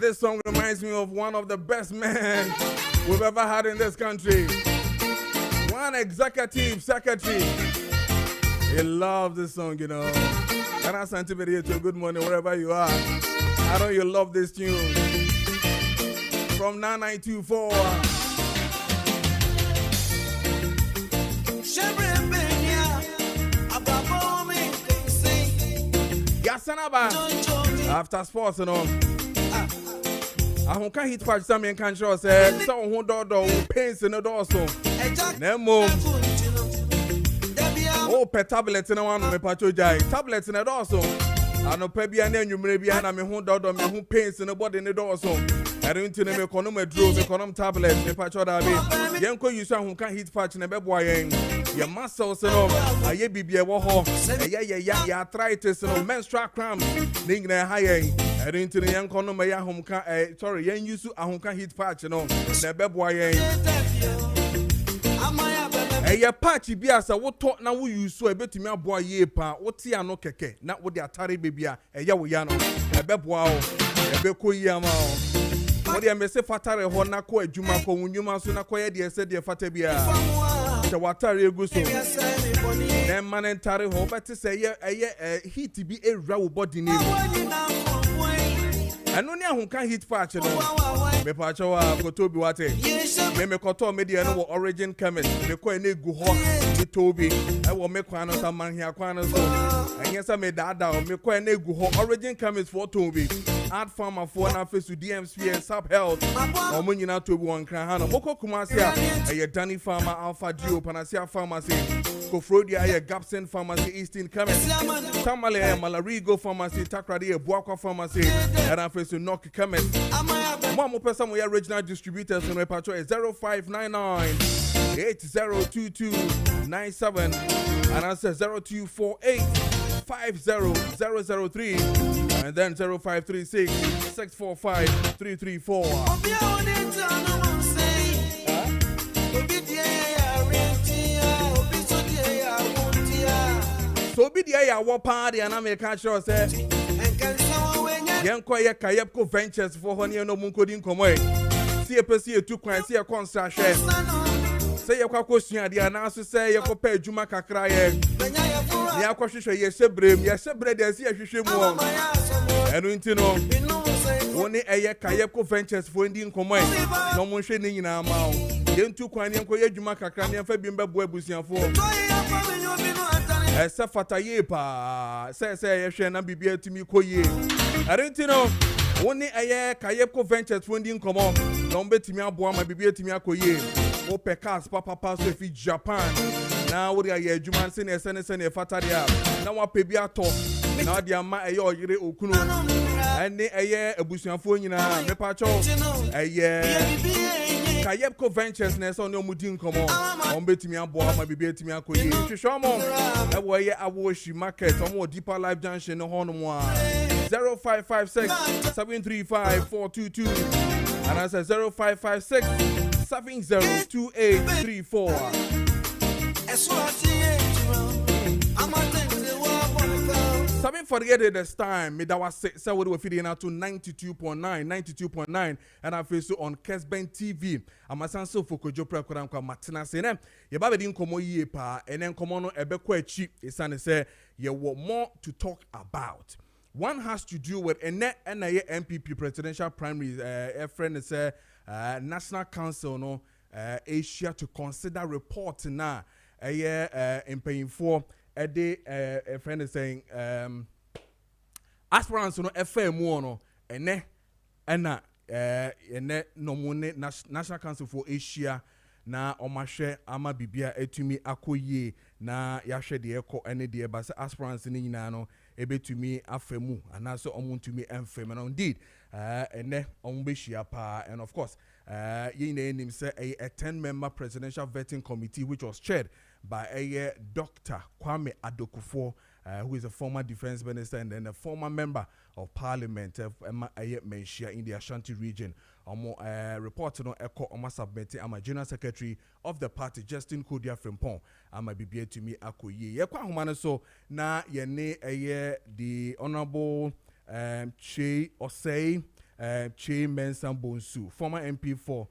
this song reminds me of one of the best men we've ever had in this country. One executive secretary. He loves this song, you know. And I sent him here to good morning wherever you are. I know you love this tune. From 9924. Yasanaba. After sports, you know. I can't hit patch some in control. Say, so who do pains in the door so. Nemo. Oh, pet tablets in one me patcho jai. Tablets in the door so. I know Pebby and then you may be an who do me who pains in the body in the door so. I don't know me economy draw me economy tablets me patcho da be. Yanko you who can't hit patch in the beboy. Your muscles and all. Aye bibi wo ho. Yeah arthritis and menstrual cramps. Ning na high. I don't know yanko no me ya home can sorry yan use a home can hit patch no. The beboy. Eye patch bi asa wo to na wo use so ebetumi aboa ye pa wo ti ano keke na wo de atare bebia eye wo ya no ebeboa o ebeko yi ama o wo de mese fatare ho na ko adwuma ko wunwuma so na ko ye de ese de fata bia se watare egu so na man entare ho beti se eye heat bi ewra wo body ni eno ni ahun kan heat patch no me patch wa koto bi wate me koto me de no origin chemist me ko na egu ho me tobi e wo me kwan no saman hia kwan no so enye sa me dada me ko na egu ho origin chemist for tobi add farmer for na face DMC sub health o mo nyina tobi won kran ha no moko kumase a ye Danny Farmer Alpha Geo Panacea Pharmacy Kofrodia ye Gapsen Pharmacy Eastern Chemist Tamale Malarigo Pharmacy Takrade Buakwa Pharmacy and I face Knock Chemist Mamo person we original distributors in Repacho 0599 802297 and I say 0248 50003 and then 0536 645 334. So be the ya war party and I make a sure say Yanko Kayepko Ventures for honey no munkodin come see a person to quite see a concert share. Say your question the announcer say your pay Juma Kakra ya kwahwehwe yesebrem yesebre see ahwehwe mu enu ntino woni eye Kayepko Ventures for ndi nkomoi no mo hwe ni nyina ma o yentu kwan ne nkoye adwuma kakra ne fa bi mbebo abusiafo esa fataye pa se yehwe na bibia atumi koye arentino woni eye Kayepko Ventures for ndi nkomo no mbetumi aboa ma bibia atumi akoye o pekas papa so fi Japan na wori aye adwuma se ne sene fatade a na wa pebi ato na de ama eye oyire okunu ene eye abusuafo nyina mepa cho eye Kayepko Ventures na so ne omudi nkomo ombetimi aboa ma bibia atimi akoye hwehwamo e wo ye awoshi market omo Deeper Life Junction no hono mo 0556 735 422 and I say 0556 702834. Something forget it this time. Me that was say we were feeding out to 92.9, and I feel so on Kessben TV. I'm a sense of Kojo Preko Dankwah Martina saying, "Ye ba be din komo ye pa, and then komo no ebe kwa chi." Isane say, "Ye want more to talk about." One has to do with a MPP presidential primaries. A friend say National Council no Asia to consider reporting now. In paying for a day. A friend is saying aspirants no FM no ene no money National Council for Asia na omahwe ama bibia etumi akoye na yahwe de eko ene de ba se aspirants ni nyina no ebetumi afemu anaso omuntumi emfem no indeed ene ombehia pa and of course yine nim say a 10-member presidential vetting committee which was chaired by a Dr. Kwame Adokufo who is a former defense minister and then a former member of parliament Menshia in the Ashanti region. Report no echo on submitting. I'm a general secretary of the party, Justin Kodia Frimpong. I'm a BBA to me akoye. Yekwa humana so na yene the honorable Che Osei Che Mensah Bonsu, former MP4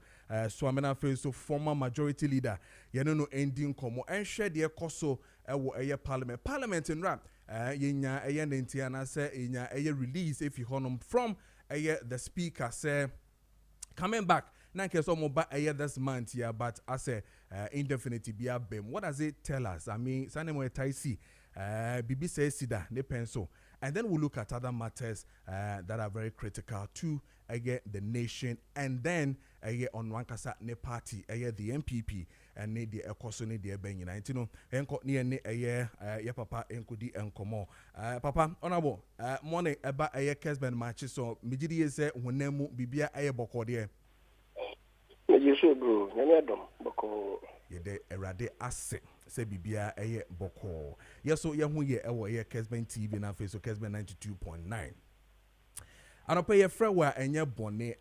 Swamena Feso, former majority leader, no ending komo and share the koso parliament in rap. Yenya nentiana say inya release if you honum from the speaker say coming back. Nankes omoba this month here, but I say indefinitely be a bem. What does it tell us? I mean, Sanemo Taisi, Bibi says Sida, ne pencil. And then we'll look at other matters that are very critical to the nation, and then on one kasa ne party, the MPP, and ne the ekoso ne the ben you know, enko ne ye papa enkodi enkomo. Papa, honorable, morning eba essbenMaakye so mijidi say honemu bibia boko de. Yesu bro, nyame boko. Yede erade ase se bibia boko. Yeso ye hu ye Kessben TV na face so Kessben 92.9. Anope ye frewa enye bone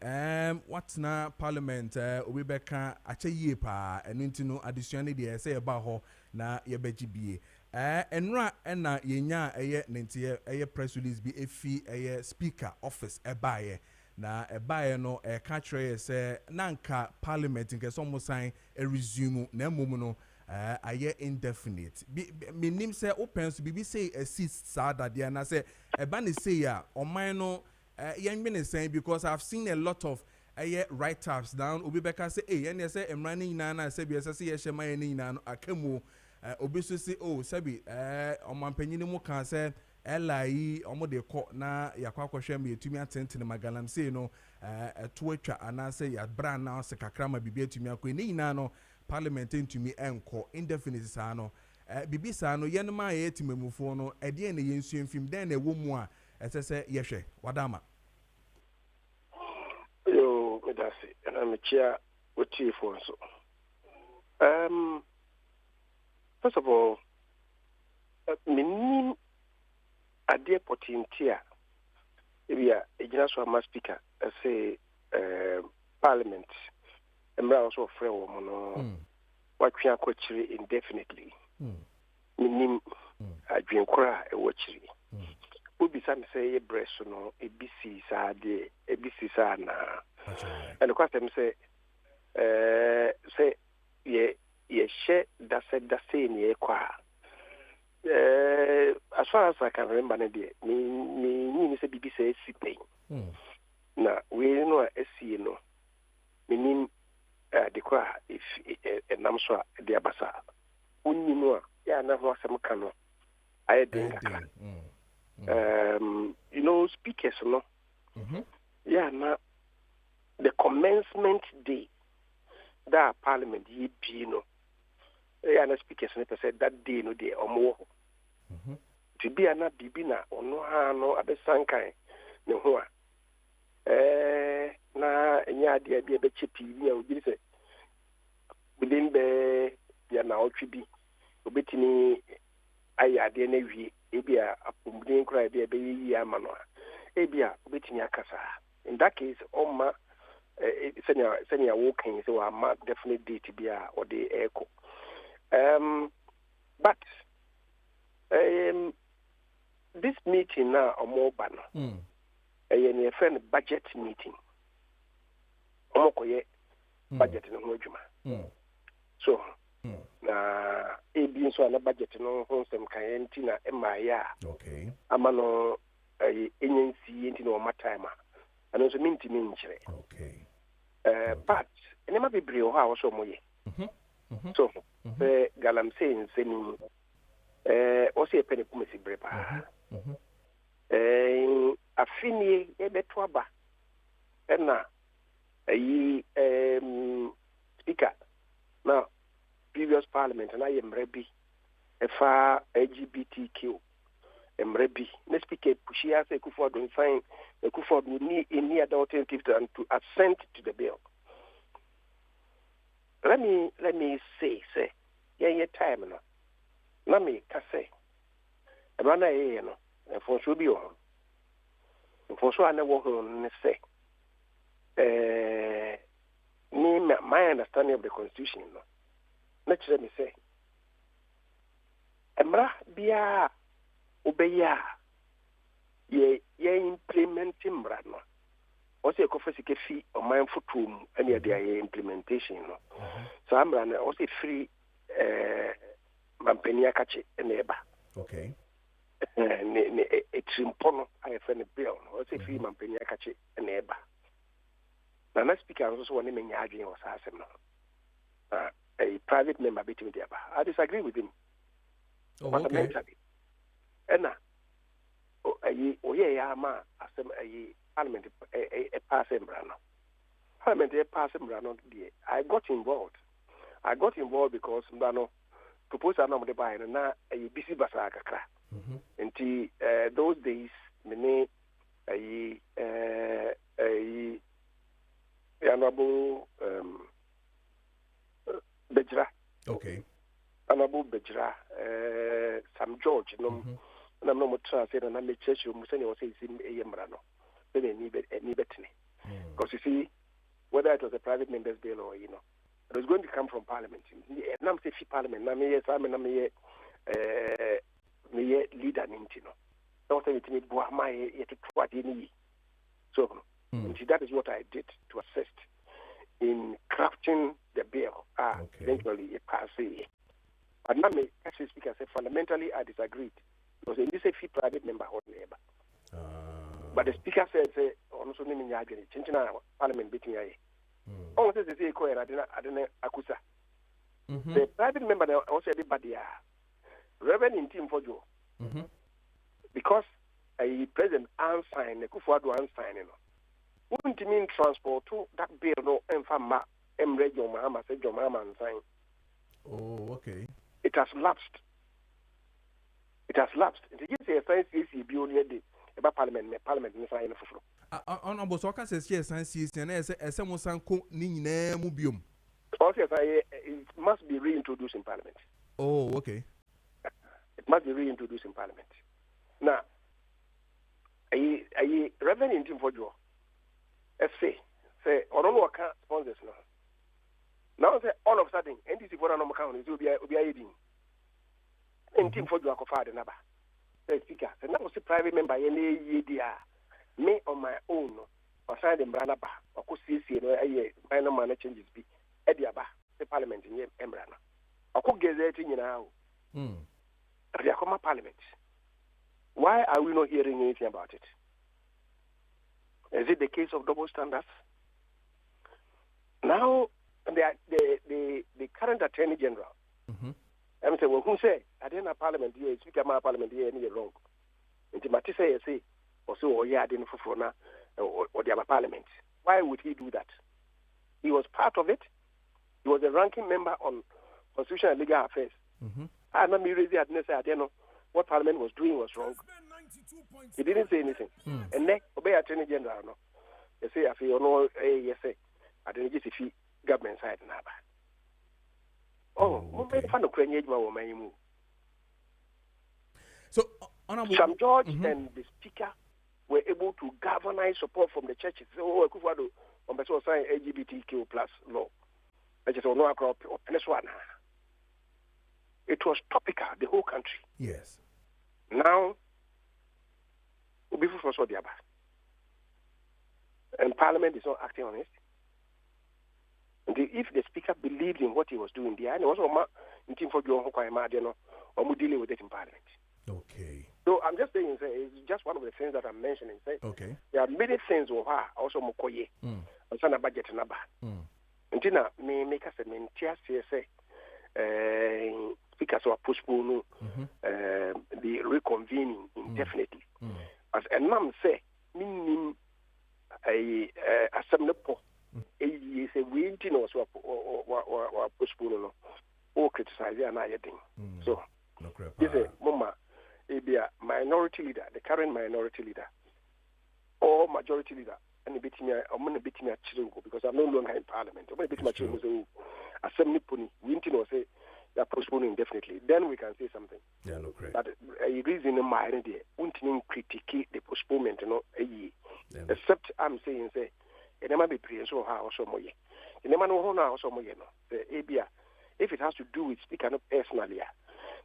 what na parliament obi beka ache yie pa enu ntino addition de say eba ho na ye beji bie enra na yenya ntie press release bi efi speaker office ebaye na ebaye no ka kire say nanka parliament nke so mo sign resume na mum no aye indefinite minim say open so bibi say assist sada dia na say eba ne say ya oman no young men is saying because I've seen a lot of write-ups down. Obi beka say, hey, and say I'm running na say be say ye shema ni na akemu obi so say oh sabi omampanyin mu kan say LI omo de ko na yakwa kwahwe me etumi atenten magalam say no to atwa ana say ya bra na se kakrama bibi etumi akọ ni na no parliament entumi enko indefinite sa no bibi sa no yenma ye etimemufo no ede na ye nsuo mfim den na ewo mu a say yehwe wadama yo medasi and I'm chia oti for so first of all minim ade potintia ebia ejina so ama speaker say parliament emra also frɛ wo mo no watwe akochire indefinitely minim adwen kora e wochire Ubi some say a breast no a BC side a BC sana. And the question say ye share that said the same ye qua. As far as I can remember, me say BBC sipping. Now we know a see no. Meaning the qua if a namswa the abasa. Unimua ya na ho asem kano. I think you know, speakers, no? Yeah, now the commencement day that parliament ye be no. Yeah, the speakers never said that day no day or more. To be an bibina or no no abe sankai no hoa. Na nya dia be chippy, you know, within the ya now tribi, obetini aya de na wie ebia apumden kra de be yi amano ebia obetimi akasa in that case oma senia wo kan so ama definite date bia or the echo but this meeting now omo ba no ne friend budget meeting omo koye budget no ho adwuma so na ebi nso na budget no ho nsem kan enti na emaya okay amano enyensi enti na o matime ano so minti minchire okay but enema bebre o ha wo so moye so galamse nseni o se pene kumesi brepa afini ebeto aba na speaker now previous parliament and I am ready fa LGBTQ am ready let's speak a pushia say Kufuor don't sign Kufuor need any other alternative than to assent to the bill. Let me say yeah time no let me say abana no for sure be on for sure na wo ho say my understanding of the constitution no let me say emra bia obeya ye implementing mra no o se first get fee or mindful to any of their implementation. So I'm running also free Mampenia Kachi and neighbor. Okay. It's important. I have a bill. Also free Mampenia Kachi and neighbor. Now, let's speak. I also want to make arguing or something. A private member between the other. I disagree with him. Okay. And now, Parliament a passing brano. Parliament a passing brano. I got involved. I got involved because Brano proposed a number by and now a busy basakakra. And those days, many honorable Bejra. Okay. Honorable Bejra, Sam George, no. And I'm not translated, and I'm a church. You must say, a Yambrano. Then any betting. Because you see, whether it was a private member's bill or, it was going to come from Parliament. And I'm saying, Parliament, I'm a leader in Tino. Don't say it me, Buamai, yet to what any. So, that is what I did to assist in crafting the bill. Eventually, it passed. But now, as we speak, I said, fundamentally, I disagreed. Because in this a fee private member or neighbor. But the speaker said, also naming Yagani, changing Parliament beating I. Almost as they say, I didn't accusa. The private member also everybody are Reverend in team for you. Because a president unsigned, a Kufuado unsigned. Wouldn't you mean transport to that bill no Mfama Radio Mahama said your mama and sign? Oh, okay. It has lapsed. It has lapsed. It is a science CC bill about Parliament in sign of Honorable Soka says yes, and sees and as someone sanko Nina Mubium. Also, it must be reintroduced in Parliament. Oh, okay. It must be reintroduced in Parliament. Now, a revenue in team for you. Say, or no one can't sponsors now. Now, say all of a sudden, NTC for an account is will be aiding. And team for you are father number. Say, speaker, and that was a private member, any year, me on my own, or sign the Branaba, or could see a minor manner changes be Ediaba, the Parliament in Embrana. I could get that in now. They are come Parliament. Why are we not hearing anything about it? Is it the case of double standards? Now, the current Attorney General, I'm saying, well, who say, I didn't have Parliament here, Speaker of Parliament here, and you're wrong. And Timothy say, or so, or yeah, I didn't for now, or the other Parliament. Why would he do that? He was part of it. He was a ranking member on Constitutional and Legal Affairs. I remember I didn't know what Parliament was doing was wrong. He didn't say anything. And then, obey Attorney General, no. They say, I feel, no, yes, I didn't get the government side now. Okay. So, Honorable Sam George and the Speaker were able to galvanize support from the churches. Oh, Kufuado, on the sign LGBTQ plus law. I just don't know about this one. It was topical, the whole country. Yes. Now, before for the other. And Parliament is not acting on it. And if the Speaker believed in what he was doing there, and it was for or dealing with it in Parliament. Okay. So I'm just saying, it's just one of the things that I'm mentioning. Okay. There are many things also Mokoye. And some budget number. Until now, me make us a mentia say, Speakers are postponing the reconvening indefinitely. As a mum say, meaning a semnepo. Is a waiting or postponing or criticizing another thing. So, this is Mama, a minority leader, the current minority leader, or majority leader, and I'm going to beat me at Chilungo because I'm no longer in Parliament. I'm going to beat my Chilungo. Assembly pony, waiting or say they're postponing indefinitely. Then we can say something. Yeah, no, correct. But a reason in my idea, wouldn't critique the postponement, except I'm saying, say, it never be pre so how so moye. It never know how so moye no. The ABA, if it has to do with speaking up personally,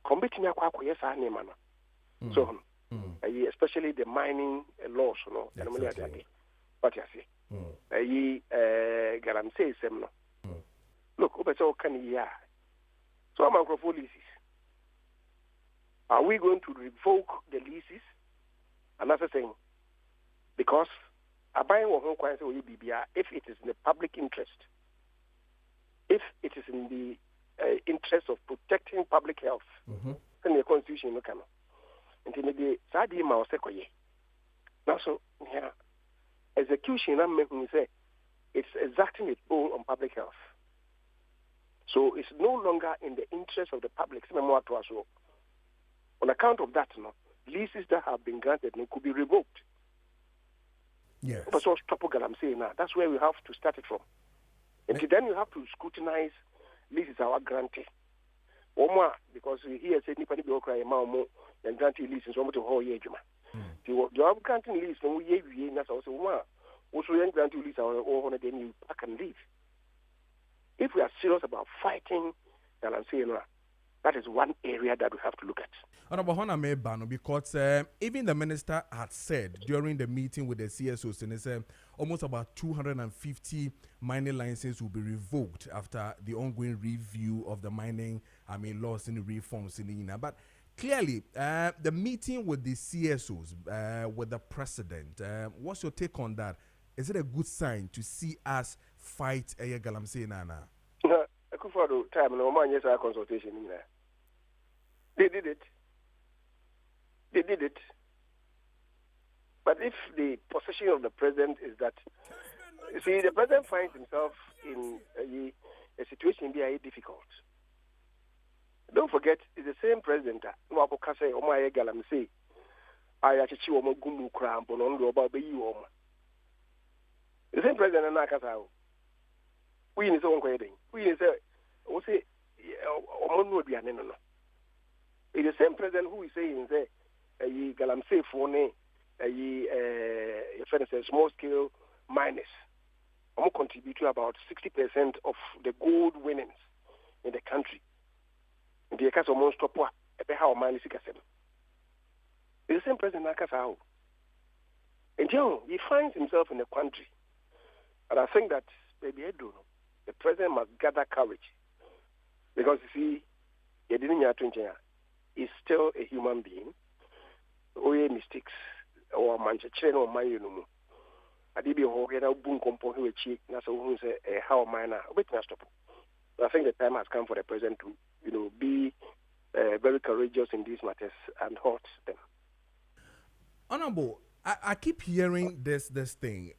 combating your quack, yes, I name so especially the mining laws, But you see. galamsey sem no look obeso can ya so am microphone leases are we going to revoke the leases another thing because abayin wo ho kwan say we bibia if it is in the public interest if it is in the interest of protecting public health then the constitution no come until the sadi ma osekoye now so yeah execution am me say it's exacting its toll on public health. So it's no longer in the interest of the public. On account of that, leases that have been granted could be revoked. Yes. That's what I'm saying now. That's where we have to start it from. And then you have to scrutinize leases are granted. Or more, because we hear say nipani be okra ma mo and granting leases so much of whole year juma. You have granting lease no we na so one. Also, young grant lease or then you pack and leave. If we are serious about fighting, that is one area that we have to look at. Because even the minister had said during the meeting with the CSOs, and he said almost about 250 mining licenses will be revoked after the ongoing review of the mining, laws and reforms in the INA. But clearly, the meeting with the CSOs, with the president, what's your take on that? Is it a good sign to see us fight a galamsey nana? No, I could follow time no man yes our consultation in there. They did it. But if the position of the president is that you see the president finds himself in a situation very difficult. Don't forget it's the same president no akokase o ma ye galamsey aya chichi o mo gumu krampo no ndo ba be yi o ma. The same president na akasa we ni so won kweden we ni say o say o no aduane no. It's the same president who is saying say galamsey for ne small scale miners contribute to about 60% of the gold winnings in the country. In the case of Monstopwa, how mine is it's the same president Nakasao. And he finds himself in the country. And I think that maybe I don't know. The president must gather courage. Because you see, he's still a human being. Oye mistakes or manchester or my I did be a boom compo who cheat, that's who say how mine are stop. I think the time has come for the president to be very courageous in these matters and halt them. Honorable, I keep hearing this thing.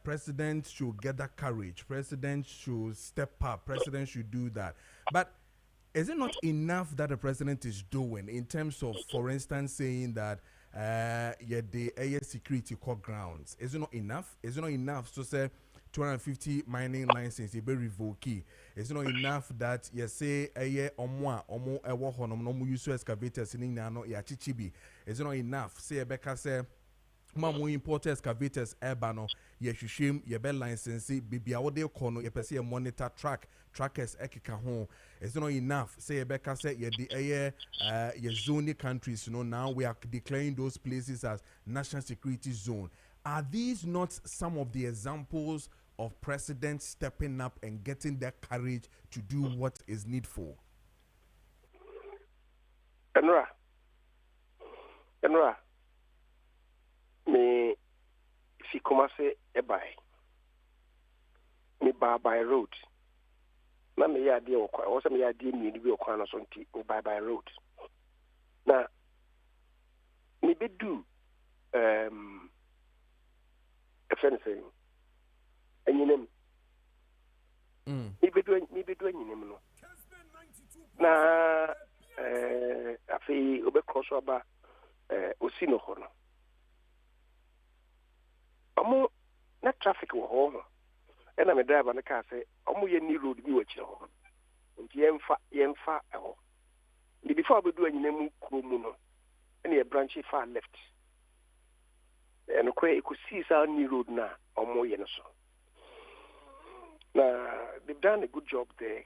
President should get that courage. President should step up. President should do that. But is it not enough that the president is doing in terms of, for instance, saying that the air security core grounds? Is it not enough? Is it not enough to say 250 mining licenses be revoked? Is it not enough that you say omo use excavators in no ya chichibi? Is it not enough? Say Becca say Mamu import excavators ebano ye shishim ye be license bibia wode kono ye pese ye monitor trackers ekeka ho. Is it not enough? Say Becca say ye the ye zone countries, now we are declaring those places as national security zone. Are these not some of the examples of presidents stepping up and getting their courage to do what is needful? Enra, me si commence e by me by road. Na me ya de okwa, o se me ya de mi bi okwa no so nti o by road. Na me be do anything. And you name me be doing no. Na afi obe cross over osino hono. Omo na traffic wo ho. E na me driver na car say omo ye ni road bi wo kire ho. Nti yemfa ho. Ndi before we do anyinam kromu no. And a branch far left. And you could see some new road now or more so. Now they've done a good job there.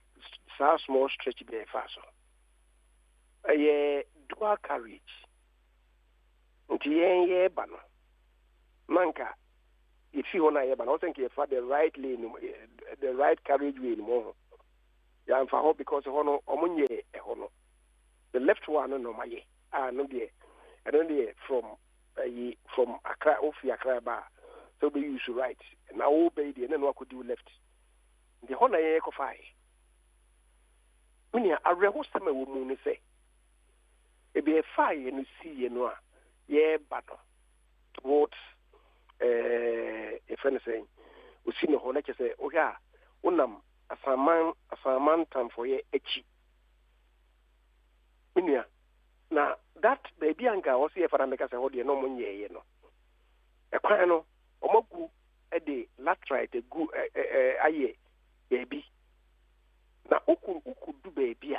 So small stretch there fast. A dual carriage. Bano. Manka if you want to, but I think for the right lane, the right carriageway more. Yeah, and for her because hono omunye hono. The left one no my no there. And then from Accra Accra bar. So they use right. Now obey the and then what could do left. The honor echo fire. When you are a summer woman say, it be a fire and see you know, yeah, battle towards a friend saying, we see no honor say, oh yeah, unam as a man time for ye echi. Now that baby and girl was here for America, say, oh, dear, no money, you know. A crano, omogu, a day, latrite, a good, aye, baby. Now, who could do baby?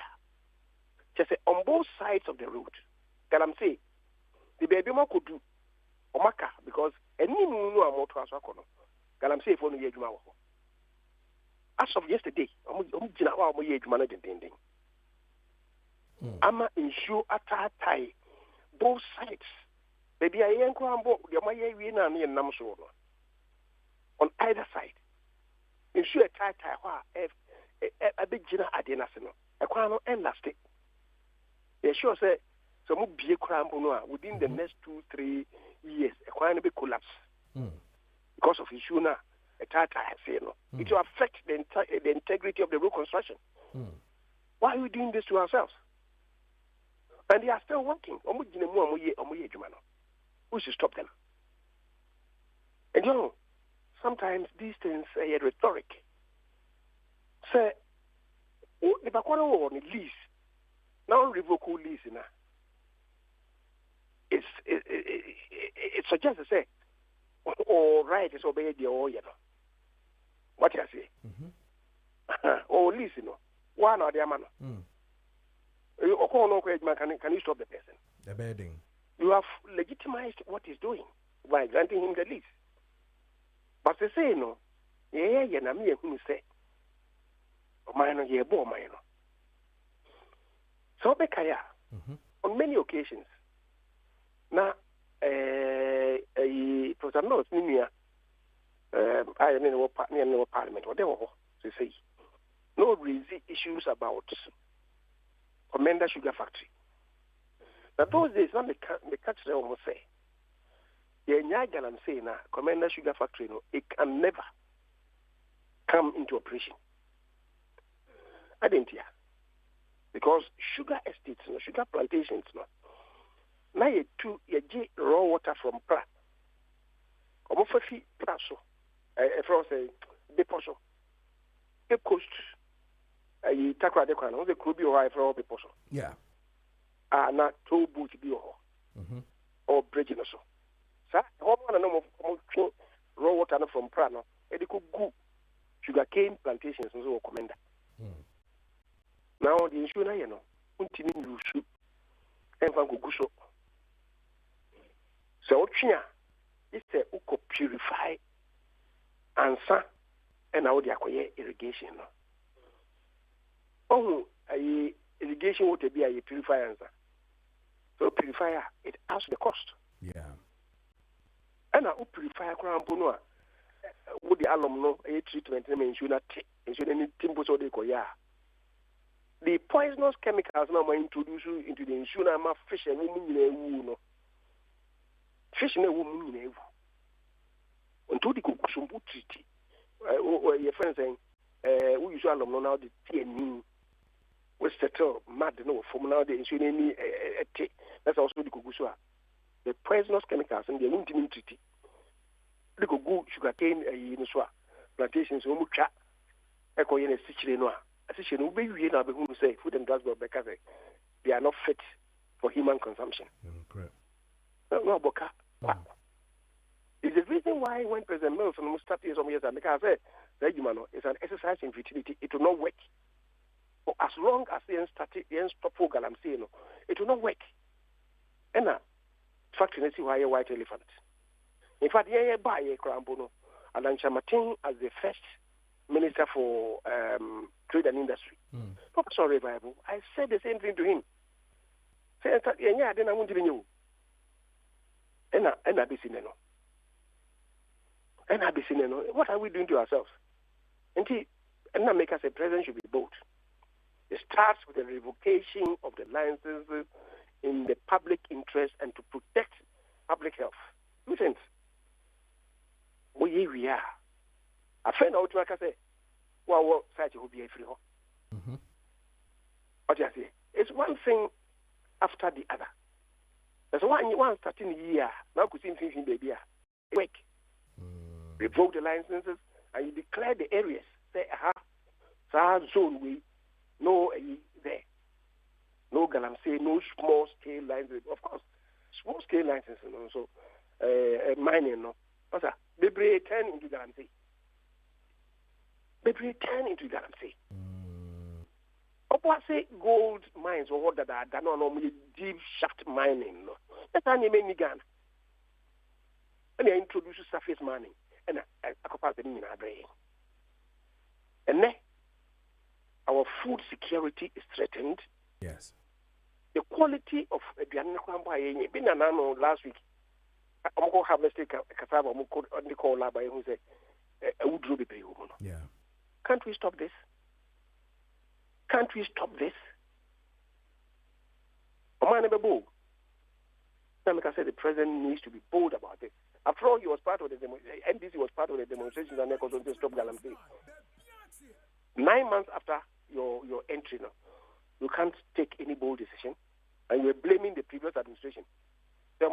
Just say on both sides of the road. Can I say the baby ma could do omaka because any no amount to asakono. Can I say for no yejuma wo. As of yesterday, gina wa mo yejuma na dendendeng. Ama ensure atatai both sides. Baby I enko ambo de ma ye wi na na nam so no. On either side. Ensure atatai wa a big gina adena se no. E kwa no elastic. They sure say so mu bie krampo no within the next 2-3 years e kwan be collapse because of issue na a tata say no it will affect the integrity of the road construction. Why are we doing this to ourselves? And they are still working. We should stop them. And you know, sometimes these things are rhetoric. Say, the Bakwara on lease. Now revoke lease now. It suggests to say, all right, it's obey the oil, you know. What you say? Or lease, you know. One or the other man. Can you stop the person? The bedding. You have legitimized what he's doing by granting him the lease. But they say no. Yeah, me who say. Mine ye bo mine. So Bekaya, on many occasions. Now, Professor North, I mean, Parliament, whatever they say. No raise issues about Commander Sugar Factory. Now, those days, not the country almost say. The Nyagan and say now, Commander Sugar Factory, no, it can never come into operation. I didn't hear. Because sugar estates, no, sugar plantations, no. Now you get raw water from Pratt. Omofafi Praso. From say Deposo. Cape Coast. You takra de kwana. The could be high for all Deposo. Yeah. Na tow boat be or bridge no so. Sir, all one no more raw water from Pratt no. E could go sugar cane plantations no commander. Now the issue now you know. Continue to shoot. And van go so. So it's a uko purify answer and now they acquire irrigation. Oh, irrigation would be a purify answer. So purifier it has the cost. Yeah. And now purifier crown puno would the alum a treatment insurance timbo so they koya. The poisonous chemicals now introduced into the insurance fish and woman fish in a woman in a until the Kukusumbu treaty. Your friend saying, we usually know now the TNE was settled mad no from now the insurance that's also the Kukusua. The poisonous chemicals in the Wintimin treaty. The Kugu sugarcane in plantations, Umucha, Echo in a Sicilian. A Sicilian will be who say food and drugs because they are not fit for human consumption. Correct. No, Boka. It's the reason why when President Mills started some years ago, because I said, it's an exercise in futility. It will not work. But as long as they stop program, I'm saying, it will not work. And now, fact, you see why a white elephant. In fact, yeah, buy a crambono. Alan Chamatin as the first Minister for Trade and Industry. Professor Revival, I said the same thing to him. Say, yeah, then I won't even you. And I be seen no. And I'll be saying, what are we doing to ourselves? And now make us a president should be bold. It starts with the revocation of the licenses in the public interest and to protect public health. Listen, we are. A friend out to say, well, such will be a free home. What do you say? It's one thing after the other. There's one starting year. Now, could see things baby. Quick. Revoke the licenses and you declare the areas. Say, zone we no there. No galamsey, no small scale licenses. Of course, small scale licenses and also mining. No, what's that? They turn into galamsey. They turn into galamsey. What say gold mines or what that are done on deep shaft mining? No, that's how you make me Ghana. And they introduce surface mining. And I compare them in our brain. And then our food security is threatened. Yes. The quality of the been an last week. I'm going to harvest cassava on the call lab who say a wood ruby pay. Yeah. Can't we stop this? Can't we stop this? Now, I said the president needs to be bold about it. After all, he was part of the NDC was part of the demonstrations and they stop Galamsey. 9 months after your entry, now, you can't take any bold decision, and you're blaming the previous administration. 9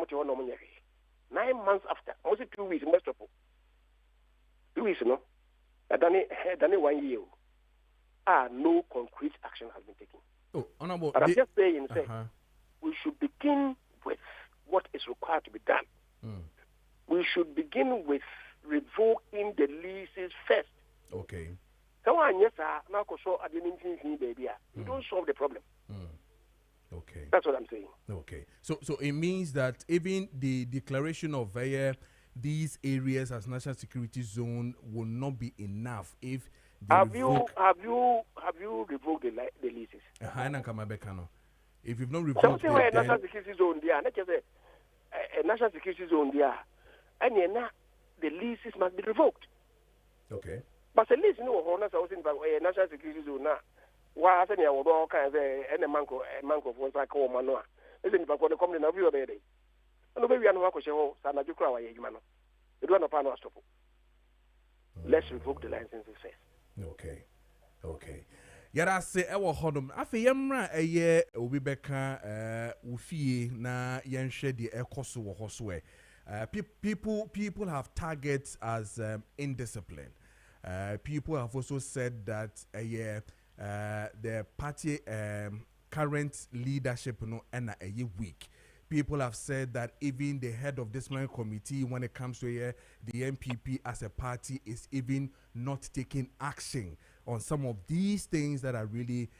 months after, mostly 2 weeks, most of 2 weeks, no? I done it 1 year. No concrete action has been taken. Oh, honorable. But I'm just saying, we should begin with what is required to be done. We should begin with revoking the leases first. Okay. So, yes, now, baby, you don't solve the problem. Okay. That's what I'm saying. Okay. So it means that even the declaration of these areas as national security zone will not be enough if they have you revoked the leases? If you've not revoked something it, like then national security zone there, not just a national security zone there, and the leases must be revoked. Okay. But the lease, honors I was in a national security zone now. Why hasn't you all kinds of a manco of one cycle manoa? Isn't it for the company of your baby? And maybe I know what you say, Sana Jukra, Yamano. You don't know stop. Let's revoke the licenses first. Okay. Okay. Yara say ewo hodom afi yemra eye obi beka ufie na yenhwe de ekoso wo hoso people have targets as indiscipline. People have also said that the party current leadership no na weak. People have said that even the head of disciplinary committee, when it comes to the MPP as a party, is even not taking action on some of these things that are really,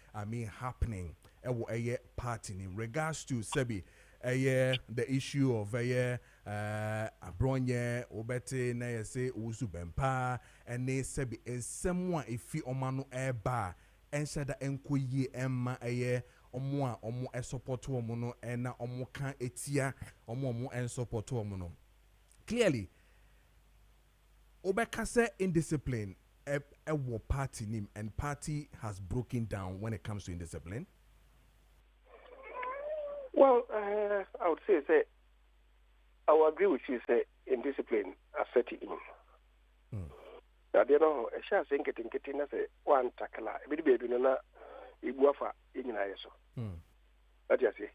happening at party. In regards to Sebi, the issue of Abronye, Obete, na say Usu Bempa, and they Sebi is someone if you omano eba, and said that enkoye emma omo support omo no na omo kan etia omo en support omo no. Clearly obeka say indiscipline a party name, and party has broken down when it comes to indiscipline. Well, I would say I will agree with you. Say indiscipline are setting in. Now they know a share saying getting as a one takala. Baby na ibuafa inina yeso. That you say.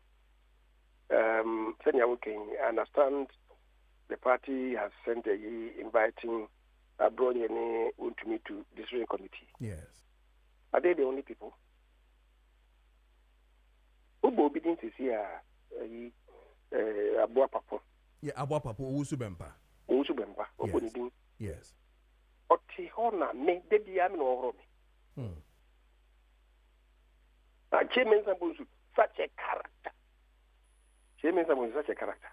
Senior working. I understand the party has sent a inviting Abronye to me to the disciplinary committee. Yes. Are they the only people? Who obedience is here? Abua Papo. Yeah, Abua Papo, Usubempa. Usubempa. Yes. Otihona me dedi ami no romi. Chairman Sambusu, such a character. Chairman Sambusu, such a character.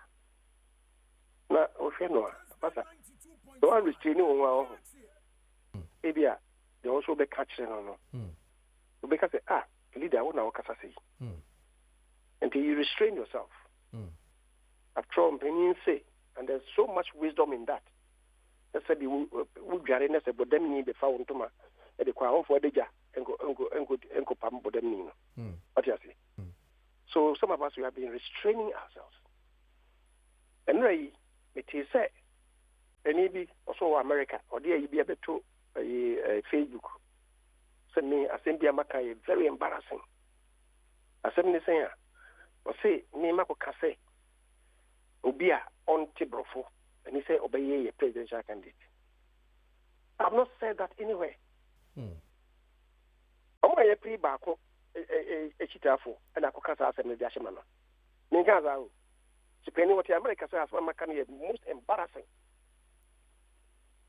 Na ofeno pasa. The one restraining on Abia, they also be catching on. Because leader, I want to say. Until you restrain yourself. After all, opinions say, and there's so much wisdom in that. said you would jare ness about them in the found to my at the crown for the ja and go pam for them. What you say? So some of us we have been restraining ourselves. And Ray, it is said, and maybe also America or there you be able to Facebook. Send me essbenMaakye very embarrassing. Assembly saying, or say, Nimako Kase, Obia on Tibrofo, and he said, obey a presidential candidate. I've not said that anywhere. Oh, my pre bako a chitafo, and I could cast assembly dashamana. Ningaza, depending what the America says, essbenMaakye is most embarrassing.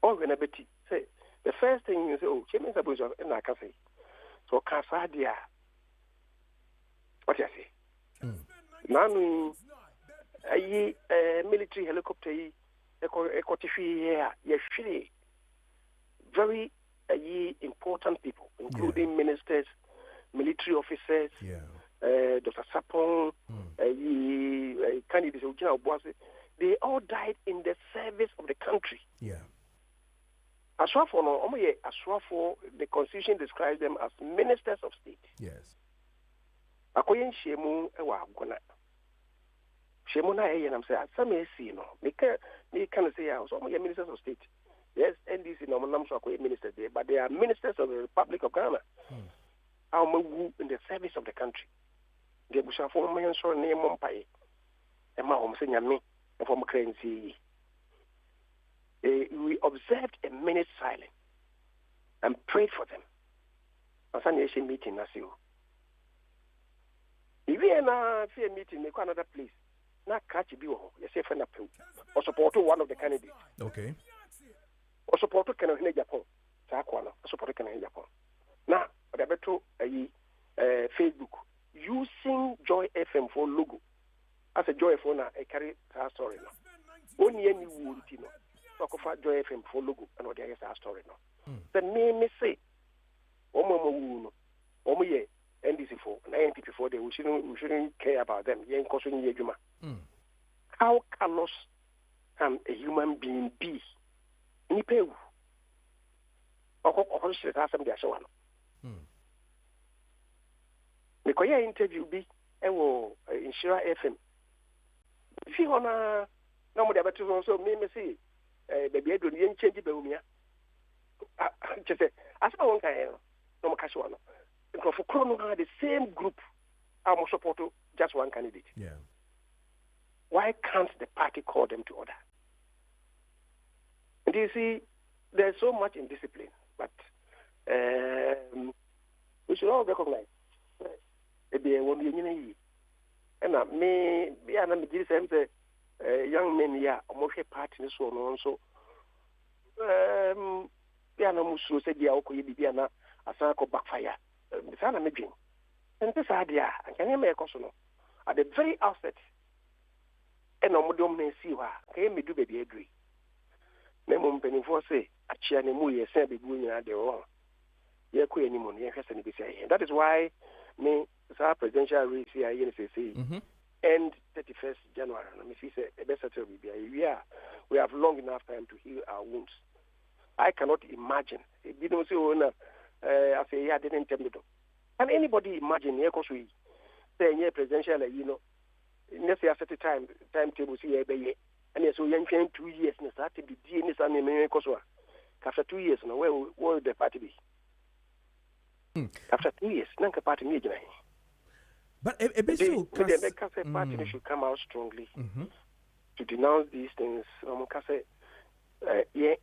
Oh, when a betty say, the first thing you say, oh, Chairman Sabuzo, and I can say, so Casadia. What you say? Nanu, a military helicopter, a here, yes, very important people, including ministers, military officers, Dr. Sapon, candidates, they all died in the service of the country. Aswafo no omo ye aswafo, the constitution describes them as ministers of state. Yes. Akoyen shemu e wa agona. Shemu na ye nam say asam esi no. Me can say so omo ye ministers of state. Yes, NDC no nam so akoyen ministers there, but they are ministers of the Republic of Ghana. Wu in the service of the country. They bushafo mo yen so ne mo mpae. E ma o mo se nyame e fo mo krensi. We observed a minute silence and prayed for them. As a nation meeting, as you. If we are a meeting, we go another place. Not catch you, you say, friend, or support one of the candidates. Okay. Or support Canada Japan. Sakwana, support Canada Japan. Now, what about to Facebook using Joy FM for logo as a Joy phone? I carry our story now. Only any wound, you know. Talk of Joy FM for logo and what there is our story now. The name is say, Omo Ye, NDC for, NPP for, we shouldn't care about them. How callous can a human being be? Nipewu. Or should ask them their show. The Koya interview be in Shira FM. If you wanna no more about to also me see. Baby, I don't change the Beumia. Just say, as I won't no casual. Because for Chrono, the same group, I must support just one candidate. Yeah. Why can't the party call them to order? And you see, there's so much indiscipline, but we should all recognize there won't be any. And me, I'm a young men here, almost a party and so on. So, Piano Musu said, "Ya, okay, Bibiana, a circle backfire." Sana Mijin. And this idea, I can make also at the very outset, and no more may see why, can me do baby agree. Memon penny for say, a chiane muye said, be going at the wrong. Ye queen any money, and be saying. That is why me, our presidential race here, end 31st January. Let me see, we have long enough time to heal our wounds. I cannot imagine. You don't say, I say, I didn't tell me. Can anybody imagine? Say, presidential, let's say at the timetable, see, and yes, we are 2 years, and start to be DNA. After 2 years, where will the party be? After 2 years, Nanka party meeting. But a bit so. The party should come out strongly to denounce these things.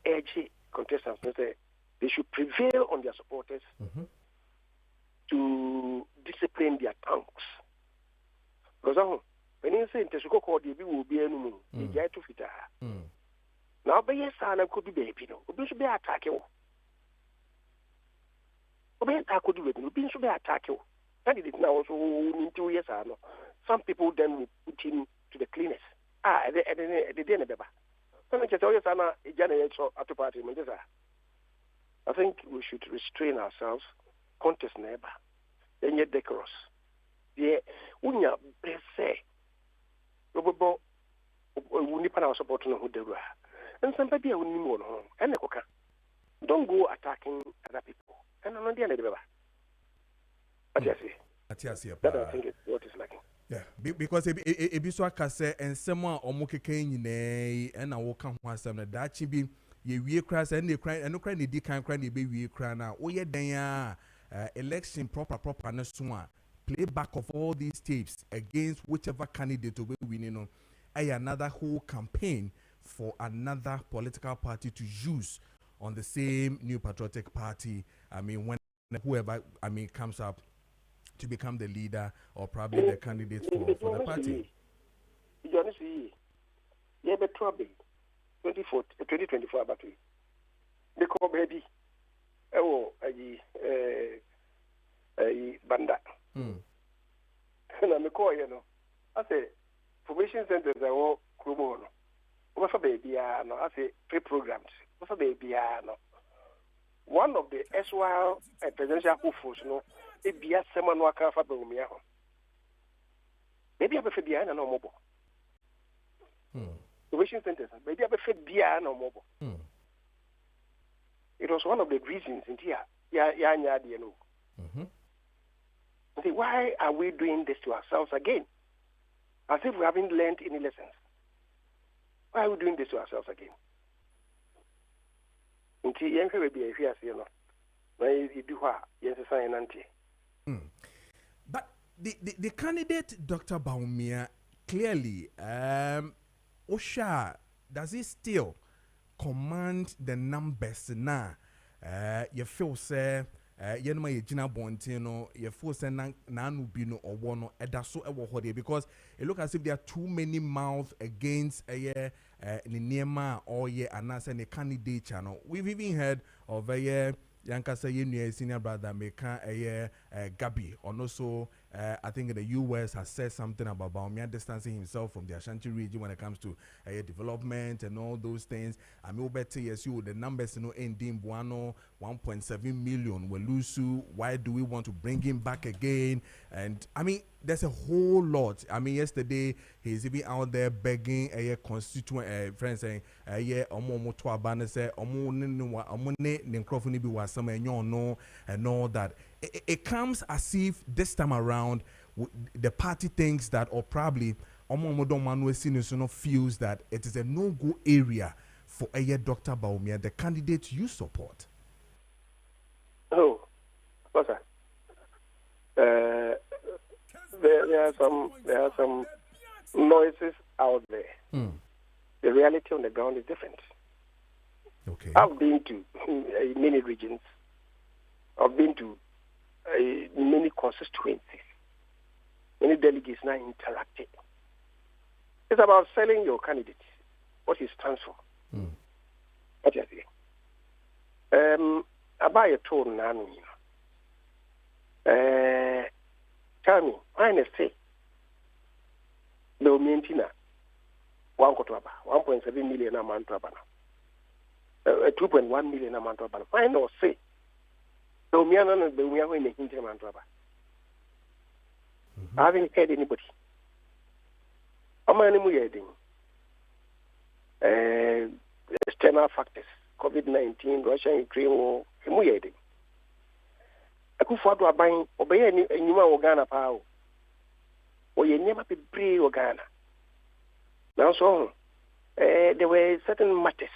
Edgy contestants they should prevail on their supporters to discipline their tongues. Because when you say Tesco called you will be a new you get to fit. Now, by yes, I could be baby. We should be attacking. We could do it. We should be attacking. That is now also in 2 years. Some people then will put him to the cleaners. They didn't remember. I think we should restrain ourselves, contest neighbor, then yet decorous. Yeah, unya brese. Robo, we nipa na support no who And some people will need more. And don't go attacking other people. And I'm not the end of the But yes, that I think is what is lacking. Yeah, because ebi so aka say ensem a omo keke nyinaa e na wo ka ho asem na da chi bi ye wie kra say na kra eno kra na di kan kra na be wie kra na wo ye dan a election proper na so a playback of all these tapes against whichever candidate will be winning no another whole campaign for another political party to use on the same New Patriotic Party. I mean, when whoever comes up to become the leader or probably the candidate for the party. You honestly, yeah, but trouble 2024 battery. The call baby, banda. And I'm a call, I say, formation centers are all Krumono. What's a baby? No, I say pre-programmed. What's a baby? No. One of the SWL presidential hopefuls, it be a seminar work for Bomia. Maybe I prefer behind and no mobile. Formation centers, maybe I prefer behind no mobile. It was one of the reasons in here. Why are we doing this to ourselves again? As if we haven't learned any lessons. Why are we doing this to ourselves again? But the candidate, Dr. Bawumia, clearly, Osha, does he still command the numbers now? You feel, say, yenma yejina bontino ye force nanu bino or wono edaso ewo hode because it look as if there are too many mouths against Niema or ye anasa ne candidate channel. We've even heard of Yankasa senior brother Meka Gabi, and also I think in the US has said something about Bawumia distancing himself from the Ashanti region when it comes to development and all those things. I mean, better yes, you the numbers in Buano 1.7 million Welusu. Why do we want to bring him back again? And I mean, there's a whole lot. I mean, yesterday he's even out there begging a constituent friend saying, "Yeah, omo to abana say omo ne ninkrofuni bi wasama enyo no and all that." It comes as if this time around the party thinks that, or probably omo don Manuel Sinusono feels that it is a no-go area for Dr. Bawumia, the candidate you support. Oh, what's that? There are some noises out there. The reality on the ground is different. Okay. I've been to many regions. I've been to many constituencies. Many delegates now interacting. It's about selling your candidate, what he stands for. What you say? I buy a tone now. Tell me, I say, the Omientina, 1.7 million amount of 2.1 million amount of I know say, the Omiana and the Omiana in the Hinterman rubber. I haven't heard anybody. How many we heading? External factors, COVID-19, Russia, Ukraine war, we heading. I could afford to buy obey any new organa power. Or you never be brave organa. Now, so there were certain matters.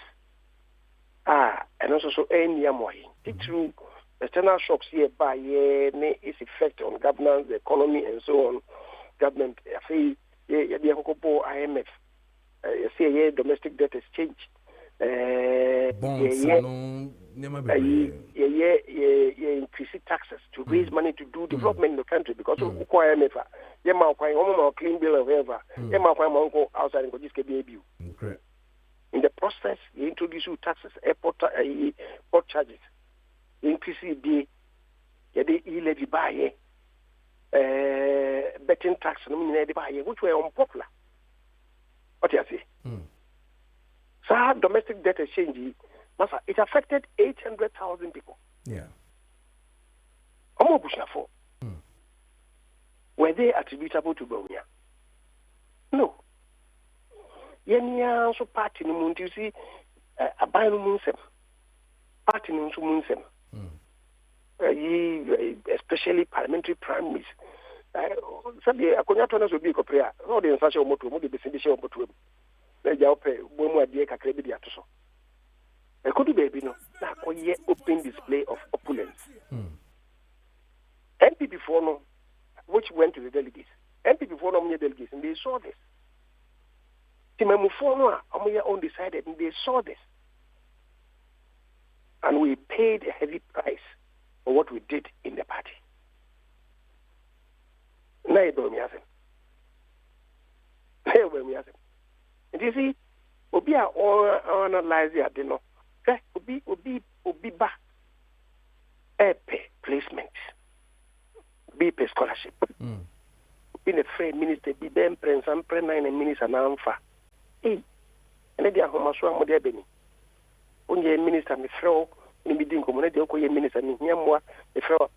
And also so any more. Take through external shocks here by its effect on governance, the economy, and so on. Government, I feel, IMF, say domestic debt exchange. Bonds, increasing taxes to raise money to do development in the country because of IMF. Clean bill of whatever. Outside and just get baby. In the process, you introduce taxes, airport charges, increase the levy by betting tax, which were unpopular. What do you say? So domestic debt exchange, it affected 800,000 people. Yeah. Were they attributable to Bawumia? No. Yenya also party you see aban no mu nsɛm party no nso mu nsɛm especially parliamentary primaries sabi akonya to na so bi kopre a no de nsa hye omoto mo de besi de hye omoto mu na ja ope bo mu ade kakra bi de ato so ekodu baby no na koye open display of opulence MPP for no which went to the delegates MPP for no mo delegates and they saw this Timamu for no omo undecided and they saw this and we paid a heavy price for what we did in the party. Na ebe mi asem. And you see, obi a analyze ya de no. Obi ba placement. Be pay scholarship. Be a friend minister, be them prince and pray nine minister na amfa. Hey, and they are home so am de beni. Onye minister me throw ni bidin community okoye minister ni hiamwa me throw.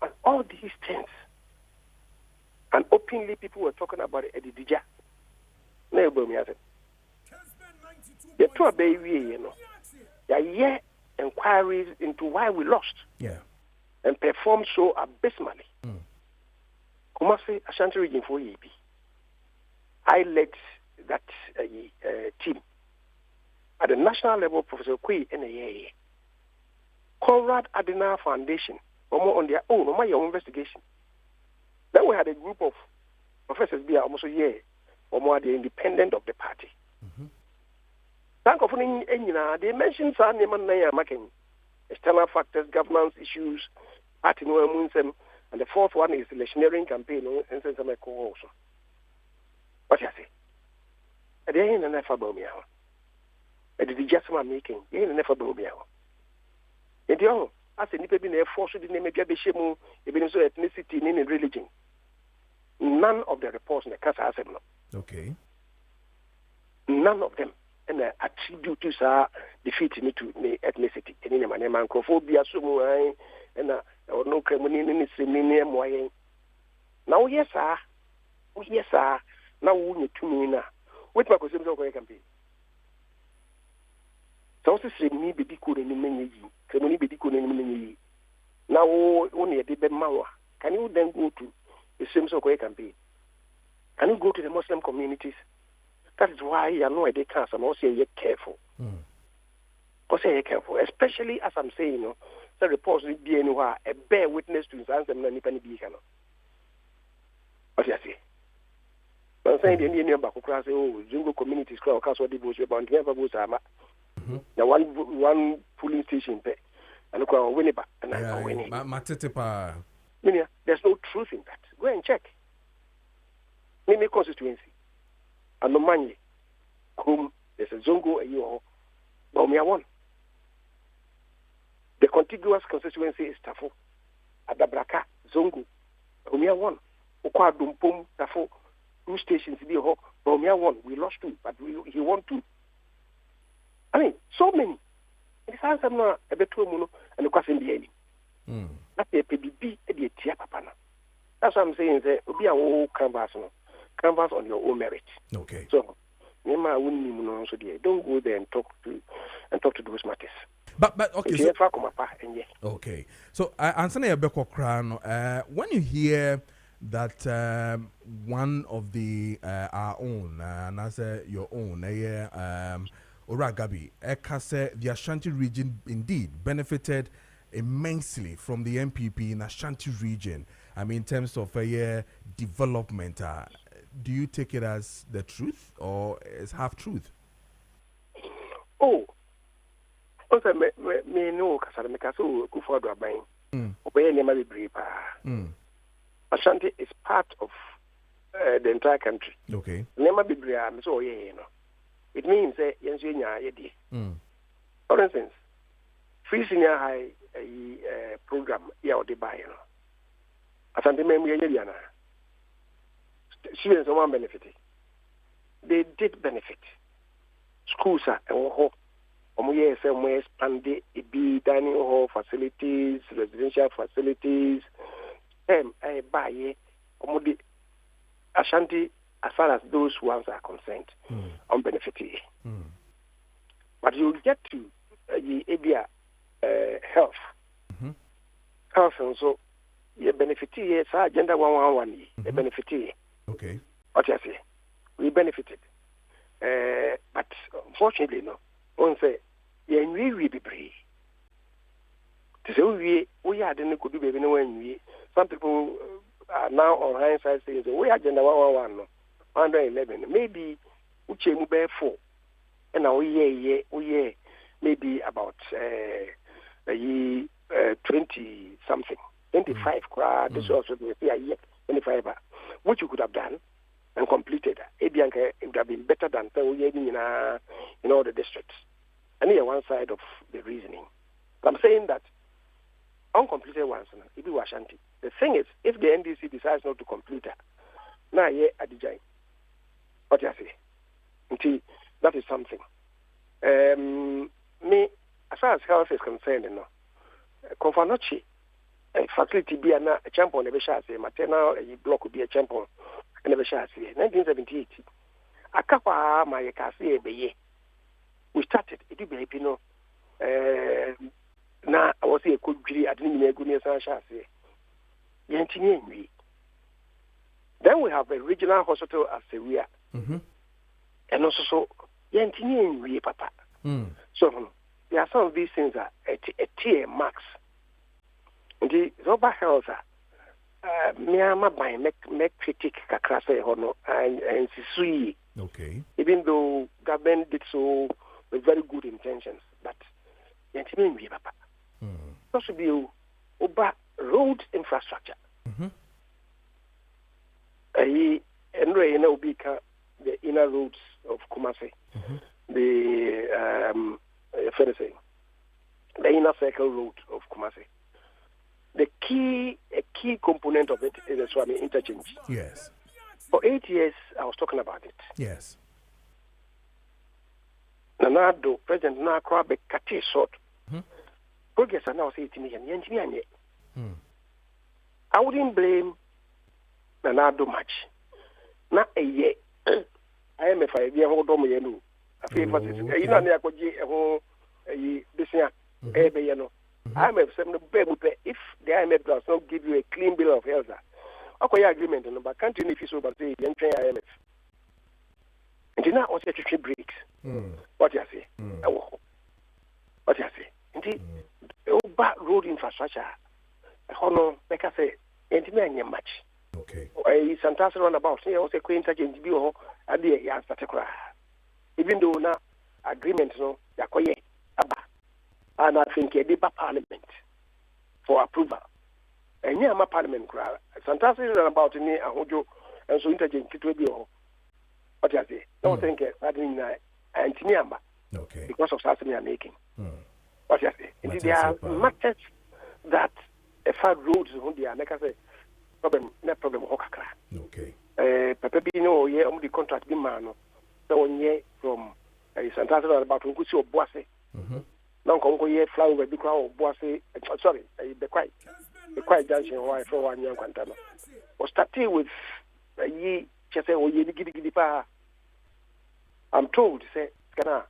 And all these things. And openly people were talking about it at the Dija. Na ebo mi ase. The two baby, you know. Yeah, inquiries into why we lost. Yeah. And performed so abysmally. Kumasi Ashanti region for EB. I led that team. At the national level, Professor Kui and Conrad Adenauer Foundation, on their own, on my own investigation. Then we had a group of professors be almost a year or more the independent of the party. Thank you. They mentioned some external factors, governance issues, party and the fourth one is the electioneering campaign and some also. What you say? At the end, never about me. At the adjustment making, you never about me. And you as a nipa been forced to name a Jabishemu, even so ethnicity in religion. None of the reports in the Casa Assembly. Okay. None of them. And attribute to defeat me to ethnicity. And in my name, Ancophobia, Sumu, and no criminal in the moyen. Now, yes, sir. Oh, yes, sir. Now, we need to me now. With my cousins, I can be. So, me be good in the many. Criminal be good in the many. Now, only a debate mawa. Can you then go to the same so can be? Can you go to the Muslim communities? That is why you know they can't. I'm also you're careful. Also, you're careful, especially as I'm saying, you know, the reports will be anywhere a bear witness to his answer. Many penny be cannot. What you say? I'm saying the Indian Bakukra say, oh, Jungle communities crowd cast what they bush about never goes ama. Now one polling station pay and look at Winneba and I'm winning. There's no truth in that. Go and check. Mimi constituency. And no money. Whom there's a Zongo a year, Baumia one. The contiguous constituency is Tafo. Adabraka, Zongo, Baumia one. Okwa Dumpum, Tafo, 2 stations, Baumia one. We lost 2, but he won 2. I mean, so many. It sounds like a bit too mono and the question be any. That's a PDB, a tia papana. That's what I'm saying. Be a whole canvas on your own merit. Okay. So, don't go there and talk to those matters. But okay. So, okay. So I answer your when you hear that one of the our own and I say your own Oragabi Ekase, the Ashanti region indeed benefited immensely from the MPP in Ashanti region. I mean, in terms of development, do you take it as the truth or as half truth? Oh, also me no kasara me kaso kufu do aban. Oboye ne ma bebre pa. Ashanti is part of the entire country. Okay. Ne ma bebre a me so oye no. It means yenso nya ye di. For instance, free senior high program here or the buy, you know. Asante memory yana. Students are benefited. They did benefit. Schools are somewhere expanded, dining hall facilities, residential facilities. Buy Ashanti, as far as those ones are concerned, benefited. But you get to the area health. Health and so you benefit here, agenda 111, you benefit here. Okay. What you say? We benefited. But unfortunately, no. One say, yeah, we be brave. To say we are then could do baby no when some people are now on hindsight saying we agenda 111 no 111 maybe which you be 4 and now we maybe about 20 something 25 this also be a year 25 which you could have done and completed. It would have been better than in all the districts. And here one side of the reasoning. But I'm saying that uncompleted ones, it be Washanti. The thing is, if the NDC decides not to complete it, now Adijay. What you say? Until that is something. Me, as far as health is concerned, Confanochi, facility be a champion, never shall say, maternal block would be a champion, and never shall say. 1978. A couple of my Cassie, we started, it be Pino. Now, I was a good agree, I didn't make goodness, I shall say. Yantini. Then we have a regional hospital as a we are. And also, so Yantini, Papa. So, there are some of these things that a tier max. The Zoba Health, Miama by make critic Kakrase Hono and Sisui. Okay. Even though government did so with very good intentions, but Yantini, Papa. Also, be over road infrastructure. The inner roads of Kumasi, the inner circle road of Kumasi. A key component of it is the Swami interchange. Yes. For 8 years, I was talking about it. Yes. Nanado, President Nakwa, be Kati short. Progress are now 80 million. I wouldn't blame Nanado much. Not a year. I am a 5 year old woman. I feel for this. You know, I could this year. I'm a if the IMF does not give you a clean bill of health, okay, agreement, but can't you if you so but say, young IMF? And you know what you breaks. What you say? What you say? Indeed, bad road infrastructure. Honor, like I say, ain't me much. Okay. Sometimes runabout, say, also quaint against you, at the answer to cry. Even though now agreement, no, Yakoye, Abba. And I think a deeper parliament for approval. And yeah, my parliament crowd. Sometimes about me, I hold you, and so interchange it will be all. What you say? Don't think I didn't Antiniamba. Okay. Because of something I'm making. What you say? Indeed, there are matters that a far roads who they are, like I say, problem, no problem, okay. Papa Bino, yeah, only contract be man. So, 1 year from Santas about Unkusi or Boise. Now, Congo, yeah, flower, big crowd, Boise, sorry, the quiet junction, why for 1 year, Quantana. Was starting with a ye, just say, oh, ye, giddy pa. I'm told, say, Kana,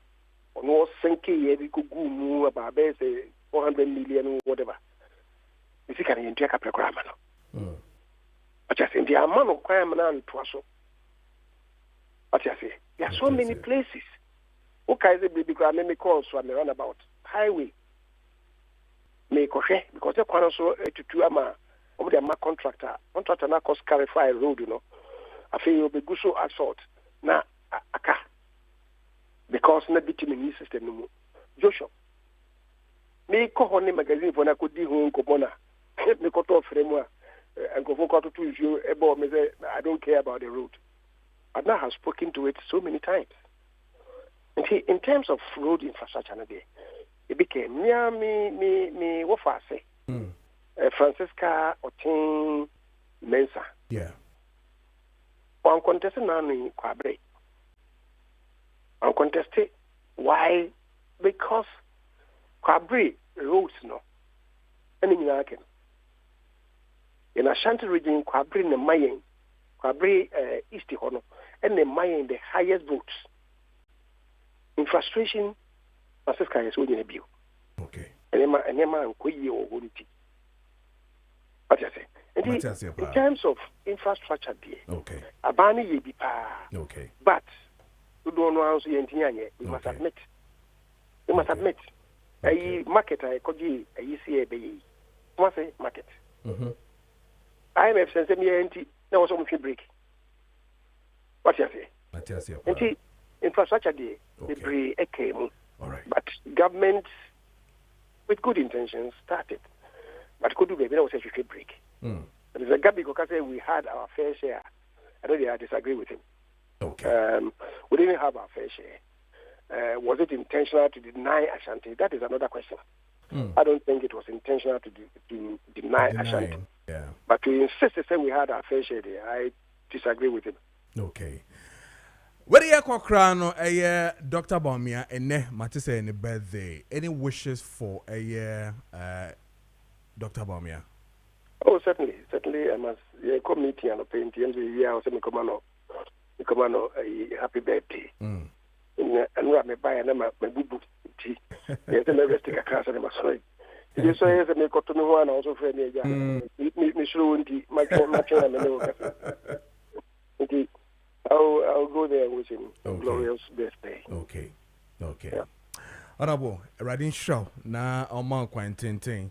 no sinking, ye, could go move about, say, 400 million, whatever. If you can take up a grammar. But just in the amount of crime and Twasso. But I say, there are so many places. Okay, the baby grammar calls from the runabout highway. Make okay, because the one also to two ama over the contractor now cost clarify road, you know. I feel you'll be good so assault. Now, aka. Because not bitumen system no more. Joshua. Me ko hone magazine for na ko di ho nkopona. Me ko to frame and go for to you about me say I don't care about the road. But now have spoken to it so many times. And see, in terms of road infrastructure, it became me what I say. Francisca Otin Mensa. Yeah. On contested now in Kwabre. Uncontested. Why? Because Kwabre roads no. And in American. In Ashanti region, Kwabre and Mayen, Kwabre East Hono, and the Mayen the highest votes. In frustration, Francisca is only a bill. Okay. And Emma Koye or Hunti. What you say? In terms of infrastructure, okay. Abani ye be pa. Okay. But you don't know how you must admit. You must admit. A market I could be a ECA must say market. IMF sends me anti now some break. What you say? Infrastructure day, the break came. All right. But government with good intentions started. But could do baby now say you break. There's a gap because we had our fair share. I know I disagree with him. Okay. We didn't have our fair share. Was it intentional to deny Ashanti? That is another question. I don't think it was intentional to deny Ashanti. Yeah. But to insist to say we had our fair share there, I disagree with him. Okay. Where you Kokrano a year, Dr. Bawumia, and Matisse any birthday? Any wishes for a year, Dr. Bawumia? Oh, certainly. I must committee and paint the year or some commando a happy birthday. And me buy and my boo tea. Yes, and I stick a class and my sorry. You say, as I make up to me one also for me, sure, my I'll go there and wish him a glorious birthday. Okay. Yeah. Honorable, Radin Shaw, na Oman Quentin,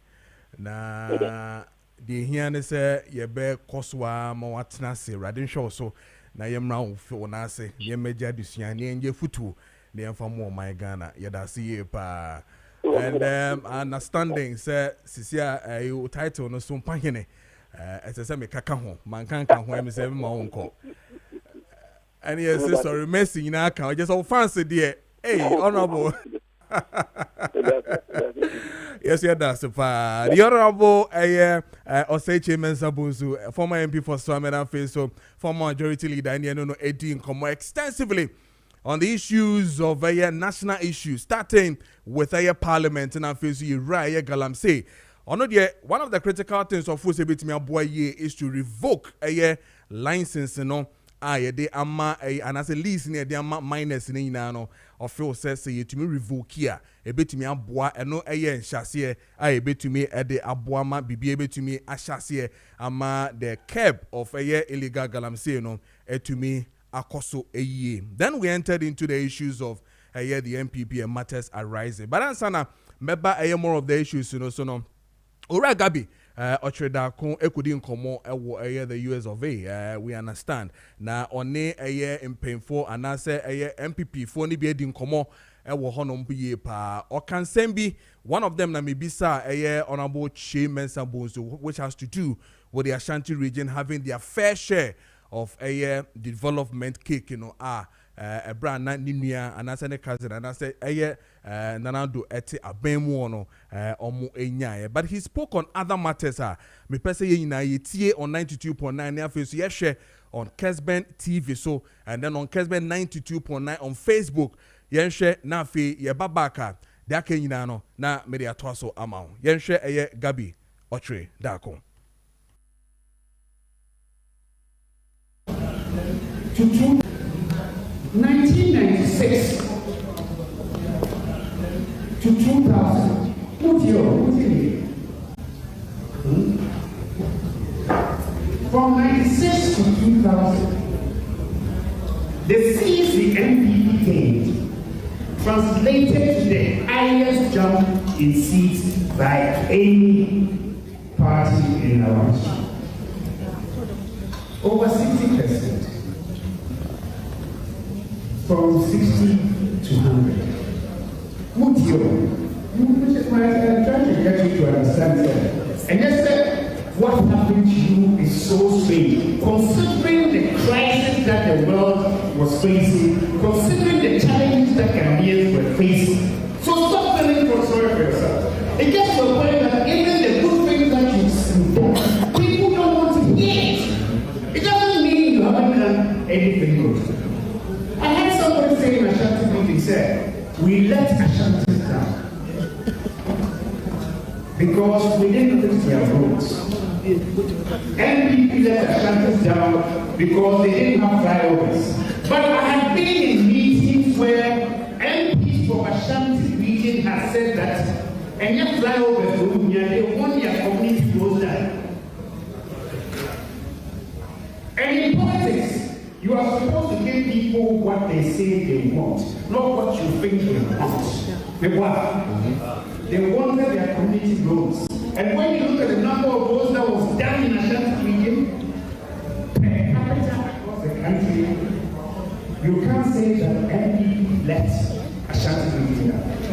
na the here say ye be koswa ma watna se Radin Shaw so na ye mra wo na se ye meja dusuan ne ye futu ne yemfa mo my Ghana ye da se ye pa. And understanding say sisia you title no so mpahene say me kaka ho man kan ho em say ma wonko. And yes, sorry, messing in our account. Just all fancy, dear. Hey, honorable. Yes, that's the part. The honorable Oseche Mensah-Bonsu, former MP for Swamidan Face, so former majority leader, and no Eddie come extensively on the issues of national issues, starting with Parliament and face Raya Galamsey. One of the critical things of Fusebitimi Aboye is to revoke license, de ama and as a lease near the ama minus in no of feel says say to me revoke here a bit to me aboa and no chassis I bet to me at the aboama be able to me a chassis ama the curb of illegal galamsey no to me akoso a year. Then we entered into the issues of the MPP and matters arising. But ansana meba more of the issues so no Ora Gabi Otreda kon ekudi nkomo ewo the US of A. We understand. Na one in painful and I say MPP for ni be di nkomo ewo honom biye pa. Or can send be one of them na mebisa honorable Kojo Mensah-Bonsu, which has to do with the Ashanti region having their fair share of development cake, a brand nínúya and as any cousin and I say nanado ete abemu no omo enya. But he spoke on other matters me pese ye nyina ye tie on 92.9 na face ye share on Kessben TV so and then on Kessben 92.9 on Facebook ye share na fe ye babaka de aka nyina no na me de ato so ama ye share Gabi Otre Dako 1996 to 2000. From 96 to 2000, the seats the MPP gained translated to the highest jump in seats by any party in our country. Over 60%. From 60 to 100. I'm trying to get you to understand that. And just what happened to you is so strange. Considering the crisis that the world was facing, considering the challenges that Ghanaians were facing. So stop feeling sorry for yourself. It gets to a point that even the good things that you've done, people don't want to hear it. It doesn't mean you haven't done anything good. I had somebody say in Ashanti meeting, said, we let Ashanti down because we didn't fix their roads. MPP let Ashanti down because they didn't have flyovers. But I have been in meetings where MPs from Ashanti region said that, and yet flyover they want their community goes down. And in politics, you are supposed to give people what they say they want, not what you think they want. They want. They wanted their community roads. And when you look at the number of roads that was done in Ashanti region, per capita across the country, you can't say that NPP left Ashanti region.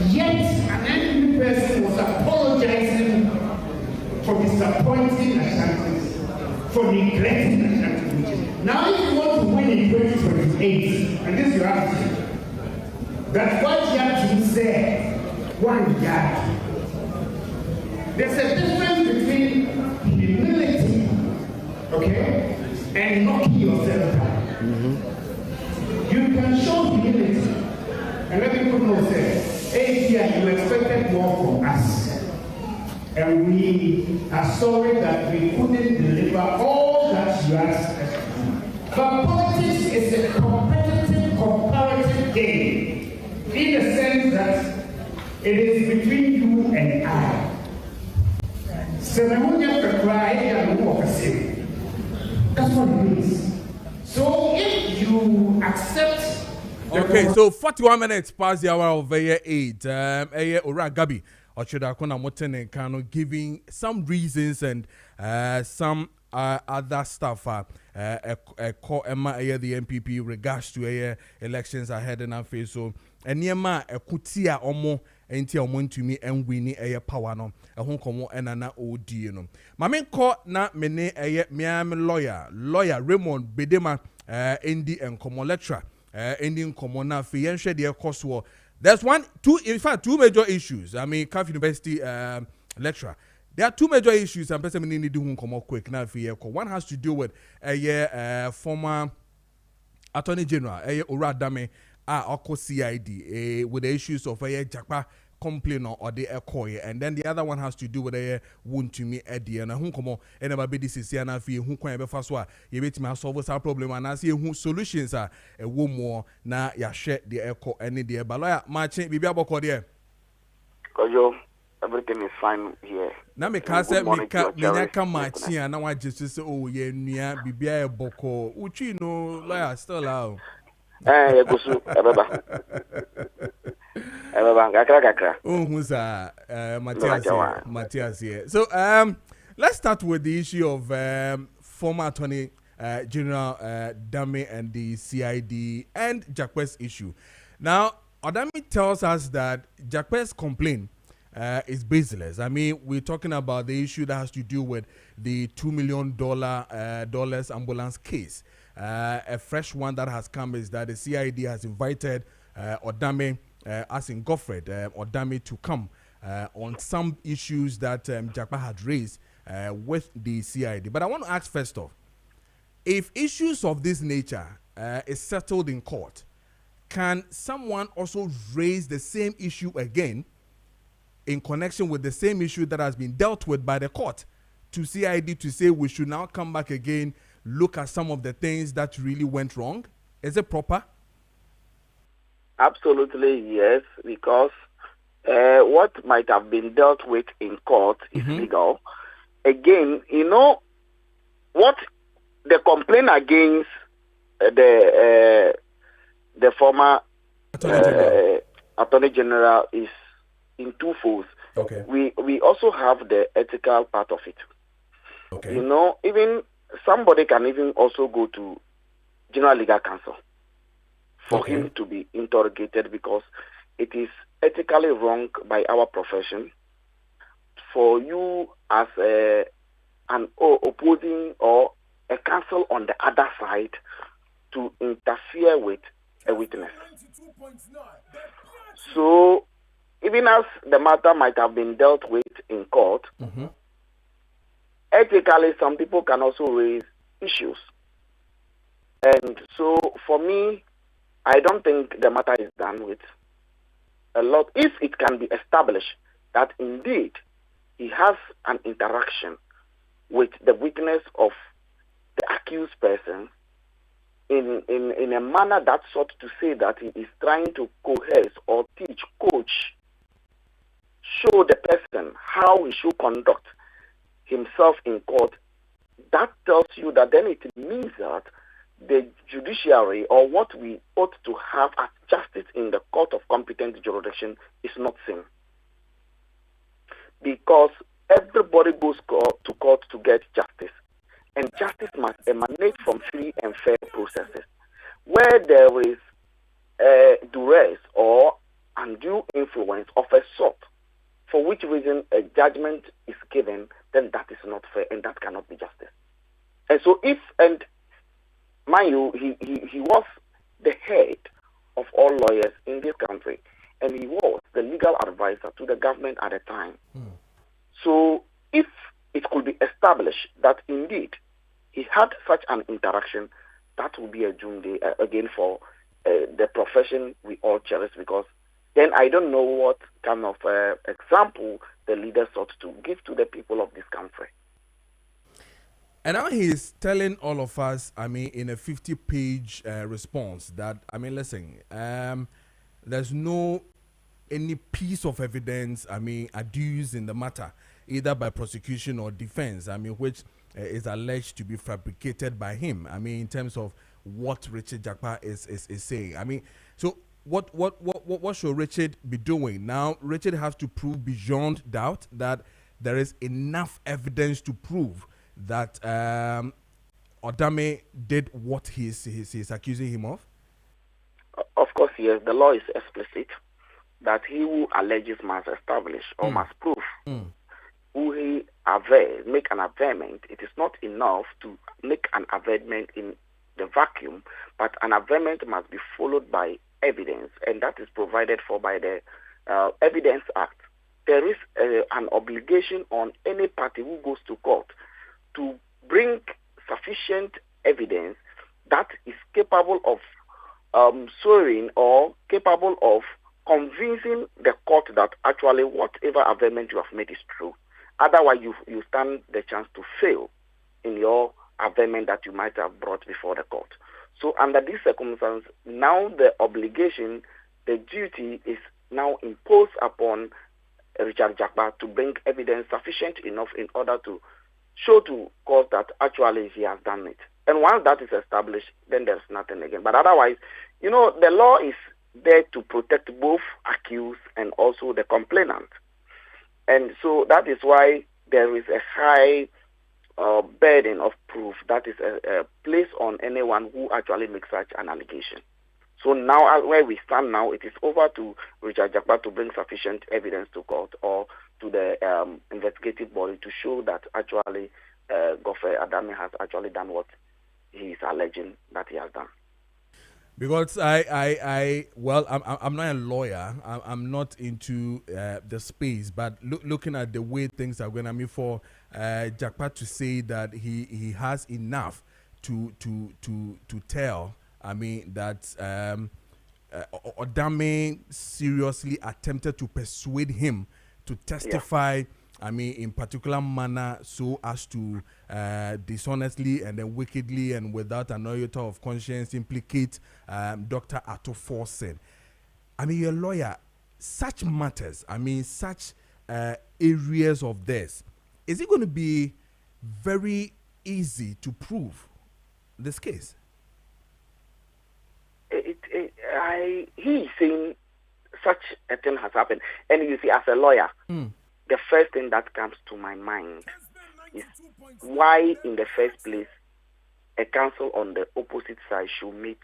Yet, an NPP person was apologizing for disappointing Ashantis, for neglecting Ashanti region. Now, if you want to win in 2028, and this is your attitude, that what you have to say, one guy. There's a difference between humility, okay, and knocking yourself down. You can show humility, and let me put no say, hey, yeah, you expected more from us, and we are sorry that we couldn't deliver all that you asked us to do. But politics is a competitive, comparative game, in the sense that it is between you and I. That's what it means. So if you accept. Okay, so 41 minutes past the hour of 8. Ora Gabi, Ochodakona Motene Kano giving some reasons and some other stuff. The MPP regards to elections ahead and after. So, and Niema Kutia Omo. Enti omo ntumi enwini eye power no ehun komo enana odi no mame ko na mene eye miam lawyer Raymond Bedema endi enkomo lecturer endi enkomo na fe yenhwe de ekoso. There's two major issues. I mean Calf University lecturer. There are two major issues and person need to enkomo quick na fe yeko. One has to do with former Attorney General Ora Dame Oko CID with the issues of Jakpa complaint or the Ekoye, and then the other one has to do with a wound to me at the end. Who come and never be this is Siana fee who can ever fast wa you bet me solve our problem and I see who solutions are a woman more na ya share the echo any dear Balaya Maakye Bibi Aboko there. Kojo, everything is fine here. Na me ka say me ka Maakye and now I just say oh yeah nia Bibi Aboko uchi no lawyer still out. Gusu, Ebaba. Matthias here. So let's start with the issue of former Attorney General Dame and the CID and Jakwe's issue. Now, Odami tells us that Jakwe's complaint is baseless. I mean, we're talking about the issue that has to do with the $2 million ambulance case. A fresh one that has come is that the CID has invited Odame, as in Godfred, Odame to come on some issues that Jakpa had raised with the CID. But I want to ask first off, if issues of this nature is settled in court, can someone also raise the same issue again in connection with the same issue that has been dealt with by the court to CID to say we should now come back again, look at some of the things that really went wrong? Is it proper? Absolutely, yes, because what might have been dealt with in court is legal. Again, you know, what the complaint against the former Attorney General is in two folds. Okay. We also have the ethical part of it. Okay. You know, even somebody can even also go to General Legal Counsel for him to be interrogated, because it is ethically wrong by our profession for you as an opposing or a counsel on the other side to interfere with a witness. So even as the matter might have been dealt with in court, ethically some people can also raise issues. And so for me, I don't think the matter is done with a lot. If it can be established that indeed he has an interaction with the witness of the accused person in a manner that sought to say that he is trying to coerce or teach, coach show the person how he should conduct himself in court, that tells you that then it means that the judiciary, or what we ought to have as justice in the court of competent jurisdiction, is not seen. Because everybody goes to court to get justice, and justice must emanate from free and fair processes. Where there is duress or undue influence of a sort, for which reason a judgment is given, then that is not fair and that cannot be justice. And so mind you, he was the head of all lawyers in this country, and he was the legal advisor to the government at the time. So if it could be established that indeed he had such an interaction, that would be a doom day again for the profession we all cherish, because then I don't know what kind of example the leader sought to give to the people of this country. And now he's telling all of us, in a 50-page response that, listen, there's no any piece of evidence, adduced in the matter, either by prosecution or defense, which is alleged to be fabricated by him. In terms of what Richard Dankwah is saying. So what should Richard be doing? Now, Richard has to prove beyond doubt that there is enough evidence to prove that Odame did what he's accusing him of? Of course, yes. The law is explicit that he who alleges must establish or must prove. Who he make an averment. It is not enough to make an averment in the vacuum, but an averment must be followed by evidence, and that is provided for by the Evidence Act. There is an obligation on any party who goes to court to bring sufficient evidence that is capable of swearing or capable of convincing the court that actually whatever averment you have made is true. Otherwise, you stand the chance to fail in your averment that you might have brought before the court. So under these circumstances, now the obligation, the duty is now imposed upon Richard Dankwah to bring evidence sufficient enough in order to show to court that actually he has done it. And once that is established, then there's nothing again. But otherwise, the law is there to protect both accused and also the complainant. And so that is why there is a high burden of proof that is placed on anyone who actually makes such an allegation. So now, where we stand now, it is over to Richard Dankwah to bring sufficient evidence to court or to the investigative body to show that actually Godfrey Adame has actually done what he is alleging that he has done. Because I'm not a lawyer. I'm not into the space, but looking at the way things are going, for Dankwah to say that he has enough to tell, that Odame seriously attempted to persuade him to testify. In particular manner, so as to dishonestly and then wickedly and without an iota of conscience implicate Dr. Atto Forsen. You're a lawyer. Such matters, such areas of this, is it going to be very easy to prove this case? He is saying such a thing has happened. And you see, as a lawyer, the first thing that comes to my mind is why, in the first place, a counsel on the opposite side should meet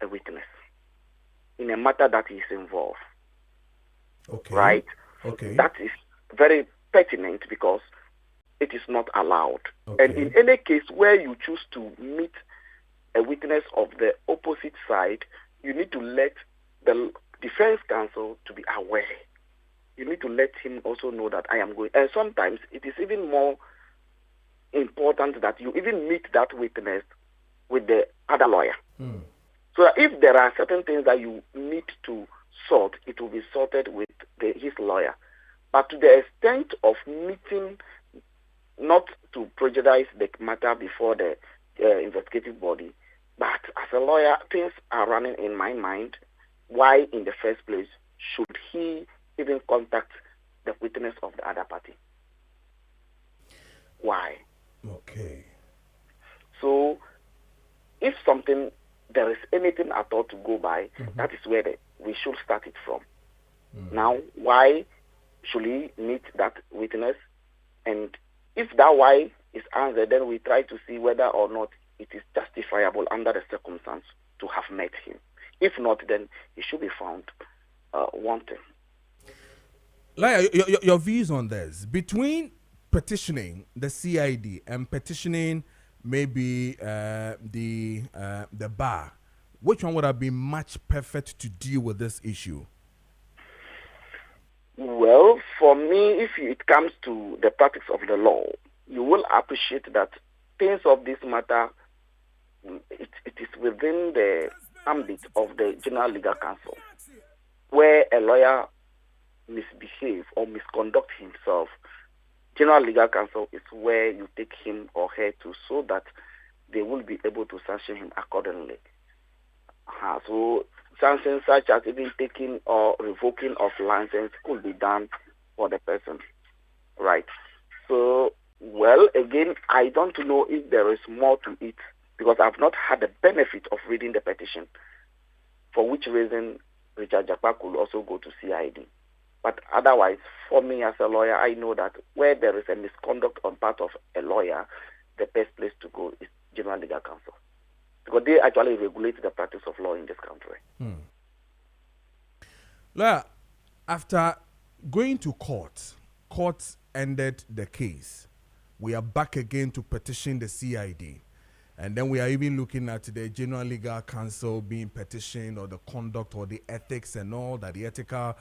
a witness in a matter that is involved. Okay. Right? Okay. That is very pertinent because it is not allowed. Okay. And in any case where you choose to meet a witness of the opposite side, you need to let the defense counsel to be aware. You need to let him also know that I am going. And sometimes it is even more important that you even meet that witness with the other lawyer. So that if there are certain things that you need to sort, it will be sorted with his lawyer. But to the extent of meeting, not to prejudice the matter before the investigative body, but as a lawyer, things are running in my mind. Why, in the first place, should he even contact the witness of the other party. Why? Okay. So, if there is anything at all to go by, that is where we should start it from. Now, why should he meet that witness? And if that why is answered, then we try to see whether or not it is justifiable under the circumstance to have met him. If not, then he should be found wanting. Lawyer, your views on this. Between petitioning the CID and petitioning maybe the bar, which one would have been much perfect to deal with this issue? Well, for me, if it comes to the practice of the law, you will appreciate that things of this matter, it is within the ambit of the General Legal Counsel, where a lawyer misbehave or misconduct himself. General Legal Counsel is where you take him or her to, so that they will be able to sanction him accordingly. So sanctions such as even taking or revoking of license could be done for the person, right? So, well, again, I don't know if there is more to it, because I've not had the benefit of reading the petition, for which reason Richard Jakpa could also go to CID. But otherwise, for me as a lawyer, I know that where there is a misconduct on part of a lawyer, the best place to go is General Legal Counsel, because they actually regulate the practice of law in this country. Lawyer, after going to court ended the case. We are back again to petition the CID. And then we are even looking at the General Legal Counsel being petitioned, or the conduct or the ethics and all that, the ethical,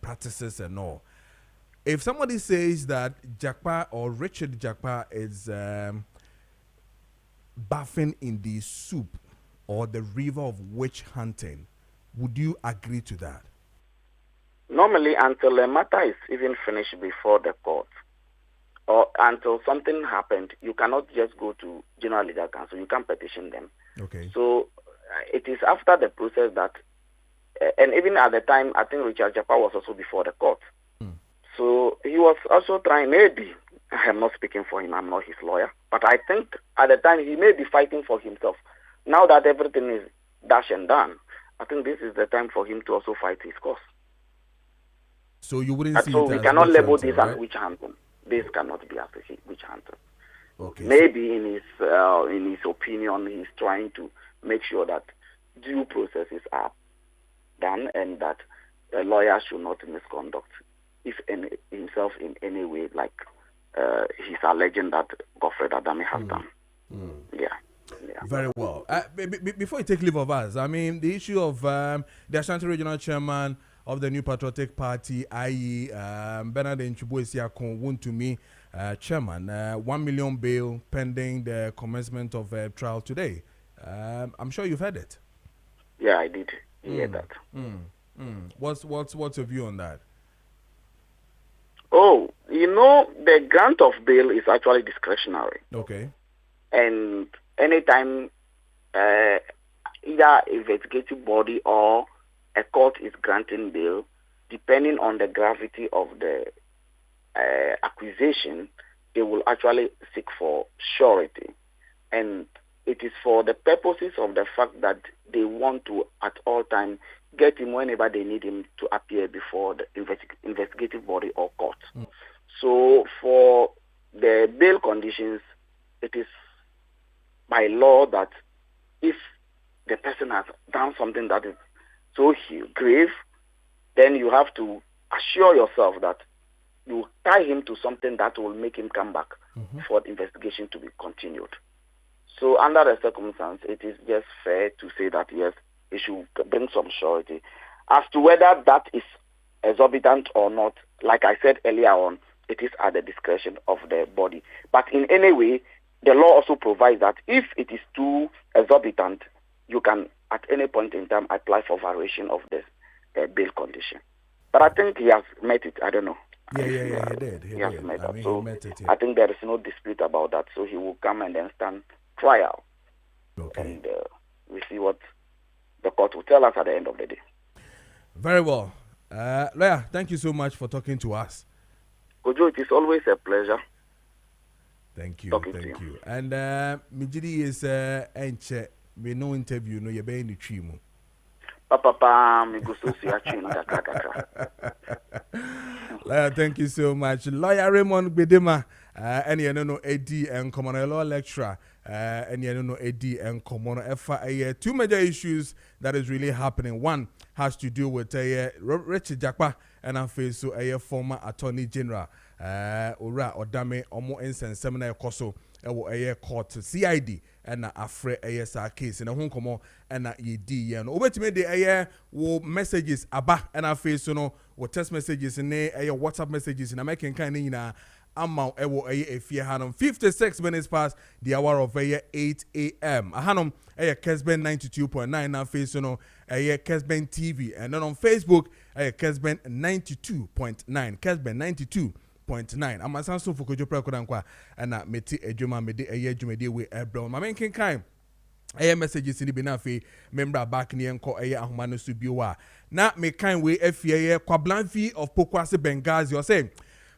practices and all. If somebody says that Jakpa or Richard Jakpa is bathing in the soup or the river of witch hunting, would you agree to that? Normally, until a matter is even finished before the court, or until something happened, you cannot just go to General Legal Counsel. You can't petition them. Okay. So it is after the process that, and even at the time, I think Richard Jakpa was also before the court. So he was also trying, maybe, I'm not speaking for him, I'm not his lawyer, but I think at the time he may be fighting for himself. Now that everything is dash and done, I think this is the time for him to also fight his cause. So you wouldn't see so it we as cannot witch label hunting, this right? as witch hunting. This cannot be as a witch hunting. Okay. Maybe in his opinion, he's trying to make sure that due processes are done and that a lawyer should not misconduct himself in any way, like he's alleging that Godfred Adame has done. Yeah. Very well. Before you take leave of us, I mean, the issue of the Ashanti Regional Chairman of the New Patriotic Party, i.e. Bernard Nchubu-Esiakon, Wontumi, Chairman, 1 million bail pending the commencement of trial today. I'm sure you've heard it. Yeah, I did hear that. What's your view on that? Oh, the grant of bail is actually discretionary. Okay. And anytime either investigative body or a court is granting bail, depending on the gravity of the accusation, they will actually seek for surety. And it is for the purposes of the fact that they want to, at all times, get him whenever they need him to appear before the investigative body or court. So for the bail conditions, it is by law that if the person has done something that is so grave, then you have to assure yourself that you tie him to something that will make him come back for the investigation to be continued. So under the circumstance, it is just fair to say that yes, it should bring some surety. As to whether that is exorbitant or not, like I said earlier on, it is at the discretion of the body. But in any way, the law also provides that if it is too exorbitant, you can at any point in time apply for variation of the bail condition. But I think he has met it. I don't know. Yeah, he did. He has did. met that. He So met it, I think there is no dispute about that. So he will come and then stand trial. Okay. And we see what the court will tell us at the end of the day. Very well. Lawyer, thank you so much for talking to us. Kojo, it is always a pleasure. Thank you. Talking Thank to you. And Mijidi is enche me no interview no ye be in the tree mu. Papa, me go so see kakra. Lawyer, thank you so much. Lawyer Raymond Bedema, any no AD and common law lecturer, any no AD and common FA. Two major issues that is really happening. One has to do with Richard Jakpa and I face so a former Attorney General. Ora Odame Omo Ensen Seminar Koso ewo eye court CID and afre ASR case in a home komo and yedi and obetime de eye wo messages aba and afi so no wo text messages ne eye WhatsApp messages na making kind nyina ama ewo eye efie hanom 56 minutes past the hour of 8 a.m. hanom eye Kessben 92.9 na afi so no eye Kessben TV and then on Facebook eye Kessben 92.9 Kessben 92.9 I'm a sanso for Kojo Preko Dankwah and meti ejuma mede eye jumede we ebro ma menkin kan eye messages ni bi na fe member back ni enko eye ahoma no so biwa na me kan we afie kwablanfi of Pokwase Benghazi or say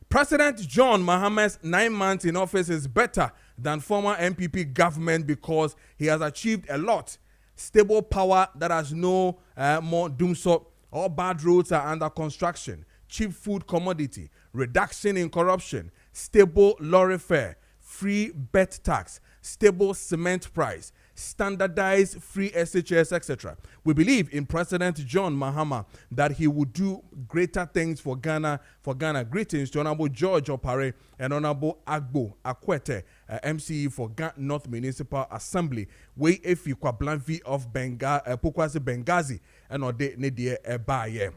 President John Mahama's 9 months in office is better than former MPP government because he has achieved a lot. Stable power that has no more doomsday. All bad roads are under construction. Cheap food commodity, reduction in corruption, stable lorry fare, free bet tax, stable cement price, standardized free SHS, etc. We believe in President John Mahama that he would do greater things for Ghana. Greetings to Honorable George Opare and Honorable Agbo Akwete, MCE for Ghana North Municipal Assembly. We efi kwa blanfi of Pokwase Benghazi and ode nedie ebaye.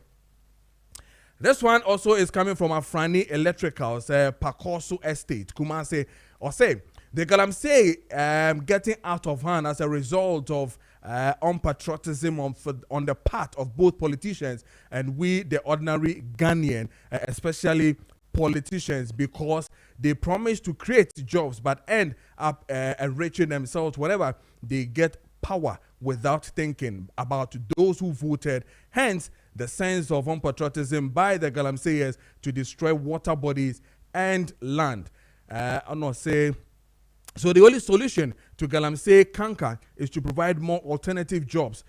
This one also is coming from Afrani Electricals, Pakoso Estate, Kumase, or say, the Galamsey getting out of hand as a result of unpatriotism on the part of both politicians and we, the ordinary Ghanaian, especially politicians, because they promise to create jobs but end up enriching themselves whenever they get power without thinking about those who voted. Hence, the sense of unpatriotism by the Galamseyers to destroy water bodies and land. So the only solution to Galamsey Kanka is to provide more alternative jobs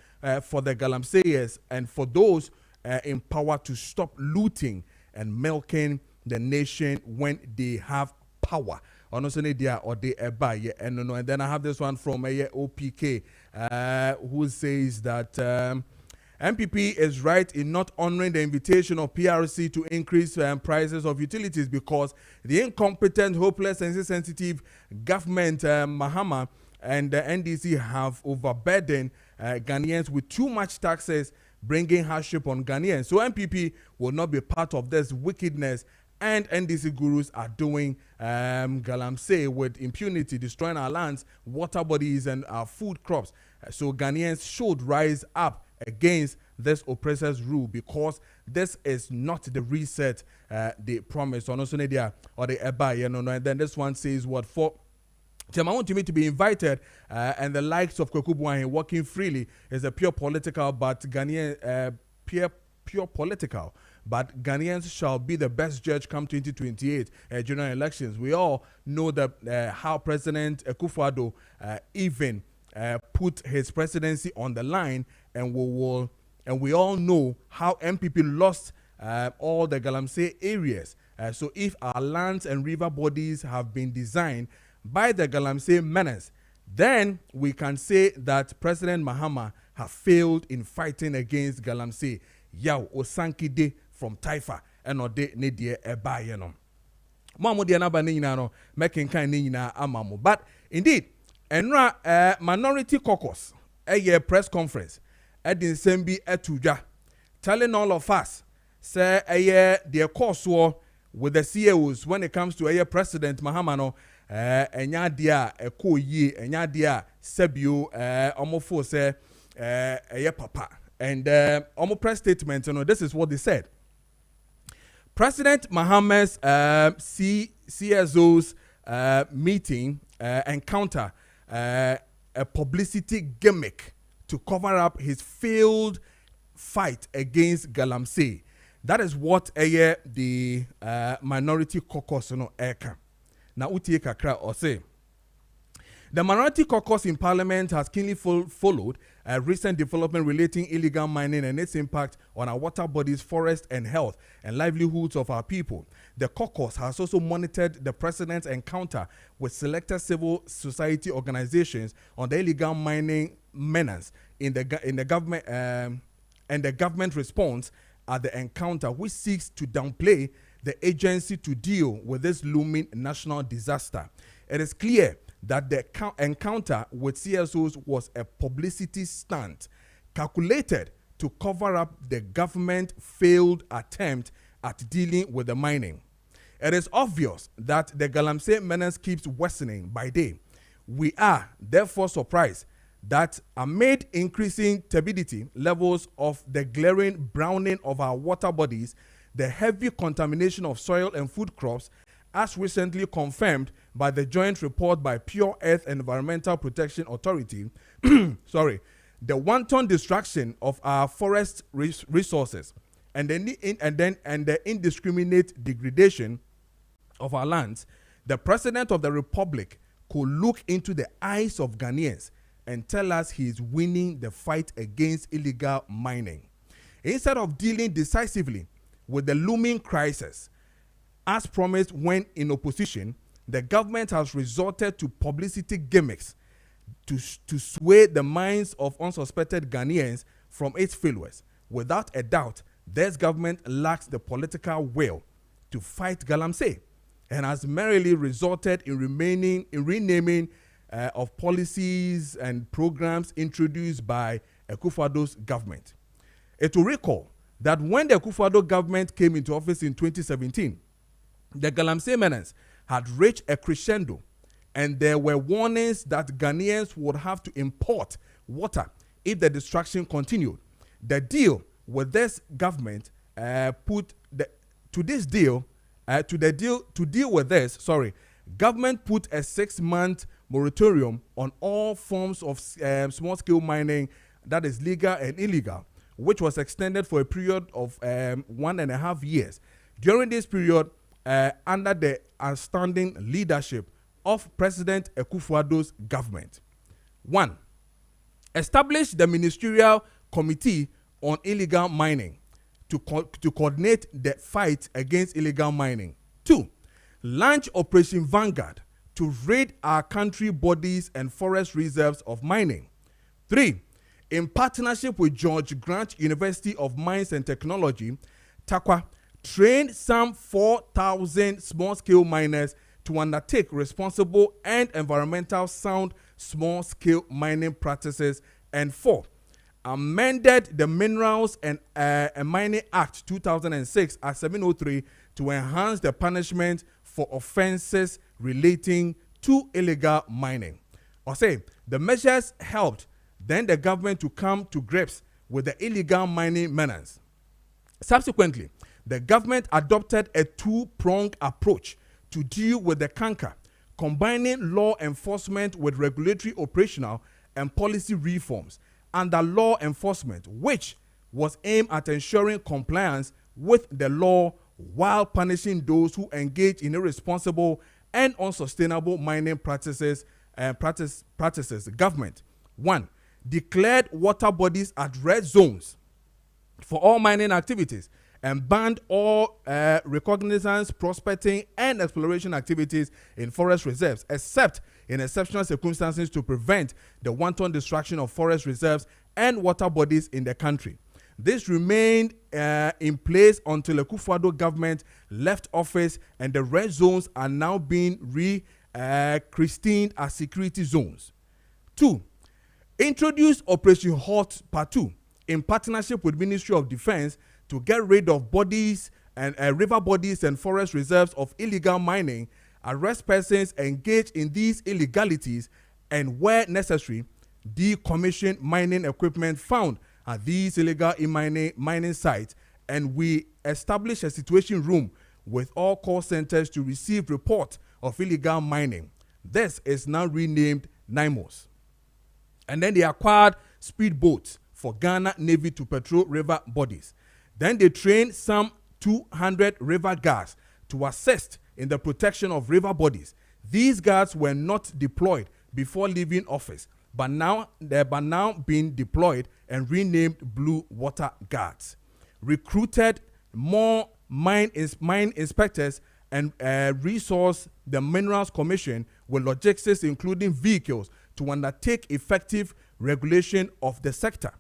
for the Galamseyers and for those in power to stop looting and milking the nation when they have power. And then I have this one from OPK who says that MPP is right in not honoring the invitation of PRC to increase prices of utilities because the incompetent, hopeless, and insensitive government, Mahama and the NDC have overburdened Ghanaians with too much taxes, bringing hardship on Ghanaians. So MPP will not be part of this wickedness, and NDC gurus are doing Galamsey with impunity, destroying our lands, water bodies, and our food crops. So Ghanaians should rise up against this oppressor's rule because this is not the reset they promised. Or the and then this one says what for. I want me to be invited, and the likes of Kokubuahin working freely is a pure political, but Ghanaian pure political. But Ghanaians shall be the best judge come 2028 general elections. We all know that how President Akufo-Addo even put his presidency on the line, and we all know how MPP lost all the Galamsey areas. So if our lands and river bodies have been designed by the Galamsey menace, then we can say that President Mahama have failed in fighting against Galamsey. Yaw Osankide from Taifa and ode nedie ebayeno. Mamu dia na ba ne nyina no making kan ne nyina amamu. But indeed, enra minority caucus a press conference edin sembi etudwa telling all of us say their course with the CEOs when it comes to President Mahama no enya dia ekoyi enya dia sebio omofo say papa and omo press statement this is what they said. President Mahama's CSO's meeting encounter a publicity gimmick to cover up his failed fight against Galamsey. That is what the minority caucus eka. Now utie kakra or say. The minority caucus in parliament has keenly followed a recent development relating illegal mining and its impact on our water bodies, forests, and health and livelihoods of our people. The caucus has also monitored the president's encounter with selected civil society organizations on the illegal mining menace in the government and the government response at the encounter, which seeks to downplay the agency to deal with this looming national disaster. It is clear that the encounter with CSOs was a publicity stunt calculated to cover up the government's failed attempt at dealing with the mining. It is obvious that the Galamsey menace keeps worsening by day. We are therefore surprised that amid increasing turbidity levels of the glaring browning of our water bodies, the heavy contamination of soil and food crops, as recently confirmed by the joint report by Pure Earth Environmental Protection Authority, the wanton destruction of our forest resources and the indiscriminate degradation of our lands, the President of the Republic could look into the eyes of Ghanaians and tell us he is winning the fight against illegal mining. Instead of dealing decisively with the looming crisis, as promised when in opposition, the government has resorted to publicity gimmicks to sway the minds of unsuspected Ghanaians from its failures. Without a doubt, this government lacks the political will to fight Galamsey and has merely resorted in renaming of policies and programs introduced by Akufo-Addo's government. It will recall that when the Akufo-Addo government came into office in 2017, the Galamsey menace had reached a crescendo, and there were warnings that Ghanaians would have to import water if the destruction continued. The deal with this government government put a 6-month moratorium on all forms of small-scale mining, that is legal and illegal, which was extended for a period of 1.5 years. During this period, under the outstanding leadership of President Akufo-Addo's government. 1. Establish the Ministerial Committee on Illegal Mining to coordinate the fight against illegal mining. 2. Launch Operation Vanguard to raid our country bodies and forest reserves of mining. 3. In partnership with George Grant University of Mines and Technology, TAKWA, train some 4,000 small-scale miners to undertake responsible and environmental sound small-scale mining practices. And 4, amended the Minerals and Mining Act 2006 at 703 to enhance the punishment for offenses relating to illegal mining. Or say, the measures helped then the government to come to grips with the illegal mining menace. Subsequently, the government adopted a 2-pronged approach to deal with the canker, combining law enforcement with regulatory, operational, and policy reforms under law enforcement, which was aimed at ensuring compliance with the law while punishing those who engage in irresponsible and unsustainable mining practices. Government 1. Declared water bodies as red zones for all mining activities and banned all reconnaissance, prospecting, and exploration activities in forest reserves, except in exceptional circumstances to prevent the wanton destruction of forest reserves and water bodies in the country. This remained in place until the Akufo-Addo government left office, and the red zones are now being christened as security zones. 2. Introduce Operation Hot Part 2 in partnership with Ministry of Defense to get rid of bodies and river bodies and forest reserves of illegal mining, arrest persons engaged in these illegalities, and where necessary, decommission mining equipment found at these illegal mining sites, and we establish a situation room with all call centers to receive reports of illegal mining. This is now renamed NIMOS. And then they acquired speedboats for Ghana Navy to patrol river bodies. Then they trained some 200 river guards to assist in the protection of river bodies. These guards were not deployed before leaving office, but now being deployed and renamed Blue Water Guards. Recruited more mine inspectors and resourced the Minerals Commission with logistics, including vehicles, to undertake effective regulation of the sector.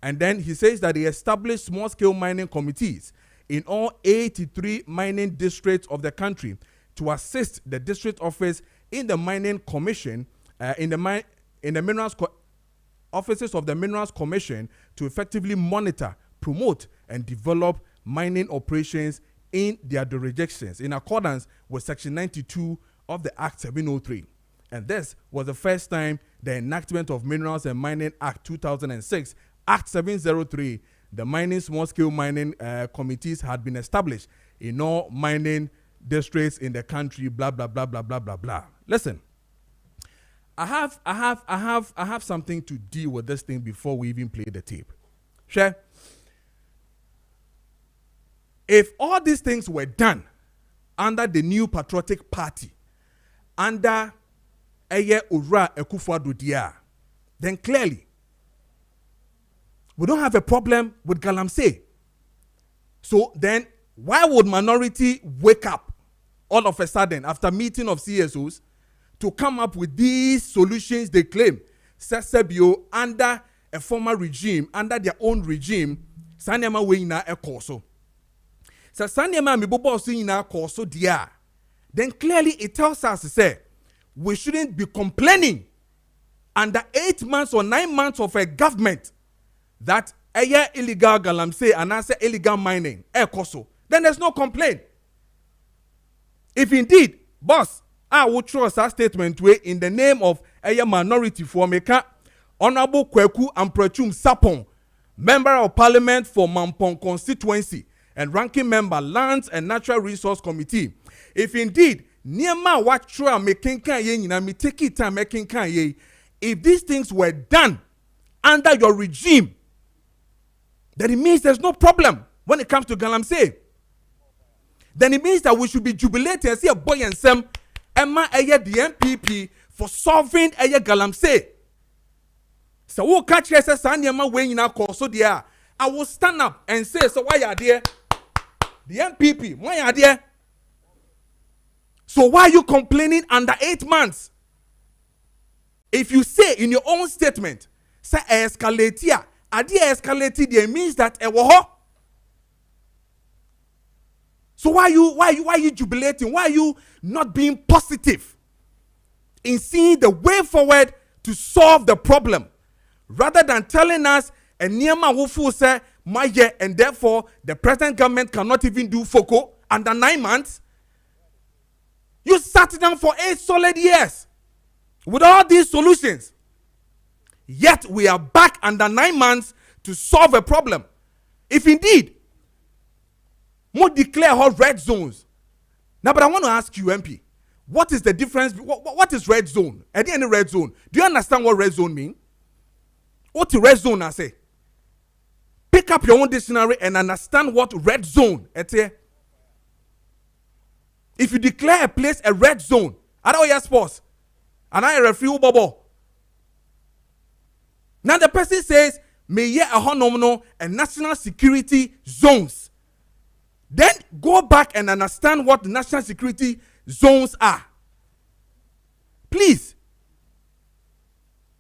And then he says that he established small-scale mining committees in all 83 mining districts of the country to assist the district office in the mining commission, in the minerals offices of the Minerals Commission to effectively monitor, promote, and develop mining operations in their jurisdictions in accordance with Section 92 of the Act 703. And this was the first time the enactment of Minerals and Mining Act 2006, Act 703, the mining small-scale mining committees had been established in all mining districts in the country, blah, blah, blah, blah, blah, blah, blah. Listen, I have something to deal with this thing before we even play the tape. Share. If all these things were done under the new patriotic party, under Eye Ura Ekufuado Dia, then clearly we don't have a problem with Galamsey. So then why would minority wake up all of a sudden after meeting of CSOs to come up with these solutions they claim Sesebio under a former regime, under their own regime, Sanyama Weina Ekoso. So Sanyama Mibobo Sina Koso Dia. Then clearly it tells us to say we shouldn't be complaining under 8 months or 9 months of a government that illegal galamsey and answer illegal mining Ekoso. Then there's no complaint. If indeed, boss, I would trust that statement way in the name of a minority for Meka, Honorable Kweku Amprechum Sapon, Member of Parliament for Mampong constituency and ranking member Lands and Natural Resource Committee. If indeed, Niema Wachua making me take it time making if these things were done under your regime, then it means there's no problem when it comes to Galamsey. Then it means that we should be jubilating and see a boy and Sam Emma Aya the MPP for solving Aya Galamsey. So we'll catch us as Sanyama way in our course. So dear, I will stand up and say, so why are there? The MPP, why are there? So why are you complaining under 8 months? If you say in your own statement, say escalate here, idea escalated there means that so why are you jubilating? Why are you not being positive in seeing the way forward to solve the problem, rather than telling us a Niema Wufu say Maakye and therefore the present government cannot even do FOCO under 9 months? You sat down for 8 solid years with all these solutions. Yet we are back under 9 months to solve a problem. If indeed, more declare all red zones. Now, but I want to ask you, MP, what is the difference? What is red zone? At the end of red zone, do you understand what red zone means? What is red zone, I say? Pick up your own dictionary and understand what red zone is. If you declare a place a red zone, I don't hear sports, and I referee bubble. Now the person says, may ye a honomono and national security zones. Then go back and understand what national security zones are. Please.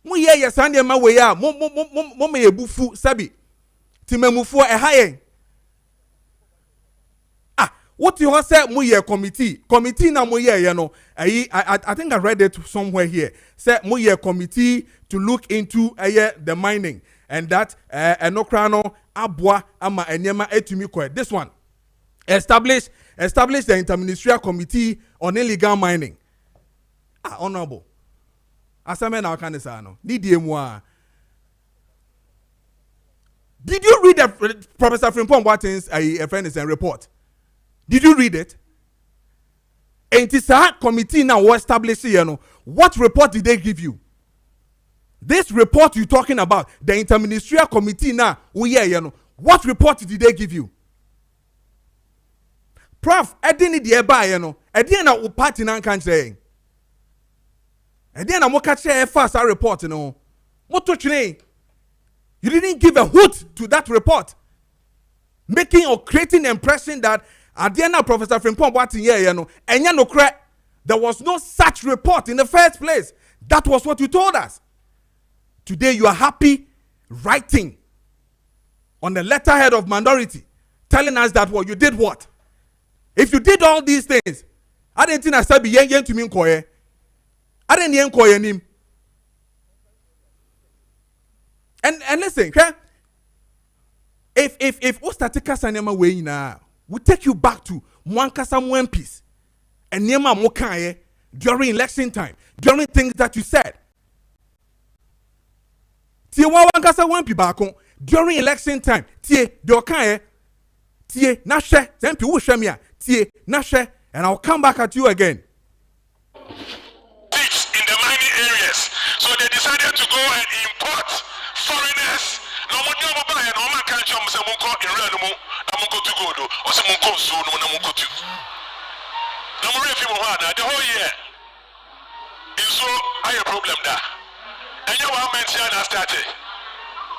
Mo ye yesande ma we ya mo me ebufu sabi. Timemufu e haye. What you have said, Muye committee na Muye, you know. I think I read it somewhere here. Said Muye committee to look into the mining and that enokrano abwa ama enyema etumi kwe. This one establish the interministerial committee on illegal mining. Honorable. Asame na kanisa no. Did you read the Professor Frimpong Watkins a report? Did you read it? And it is a committee now established here. What report did they give you? This report you're talking about, the interministerial committee now, what report did they give you? Prof, edini di eba ye no. Edi na wo party na kan say. Edi na mo ka che fast report no. Moto twene. You didn't give a hoot to that report. Making or creating the impression that at the end of Professor Frimpong Boatin ye no, enya no kre. There was no such report in the first place. That was what you told us. Today you are happy writing on the letterhead of minority, telling us that what you did what? If you did all these things, I didn't think I said be yen to me nkoye. I didn't yen koye nim. And listen, okay? If Ostatika Sanema way na, we take you back to Mwankasa Mwempis and Nema Mokaye during election time, during things that you said. Tie Mwankasa Mwempi bako during election time. Tie Dokaye, tie Nashe, Zempi Ushemia, tie Nashe, and I'll come back at you again. In the mining areas, so they decided to go and import foreigners. No one know about it. No man can't jump. Say munko in real no more. Na munko to go do. Or say munko so no na munko to. Na mo refi mo hana the whole year. Is so I a problem da. And you want mention na started.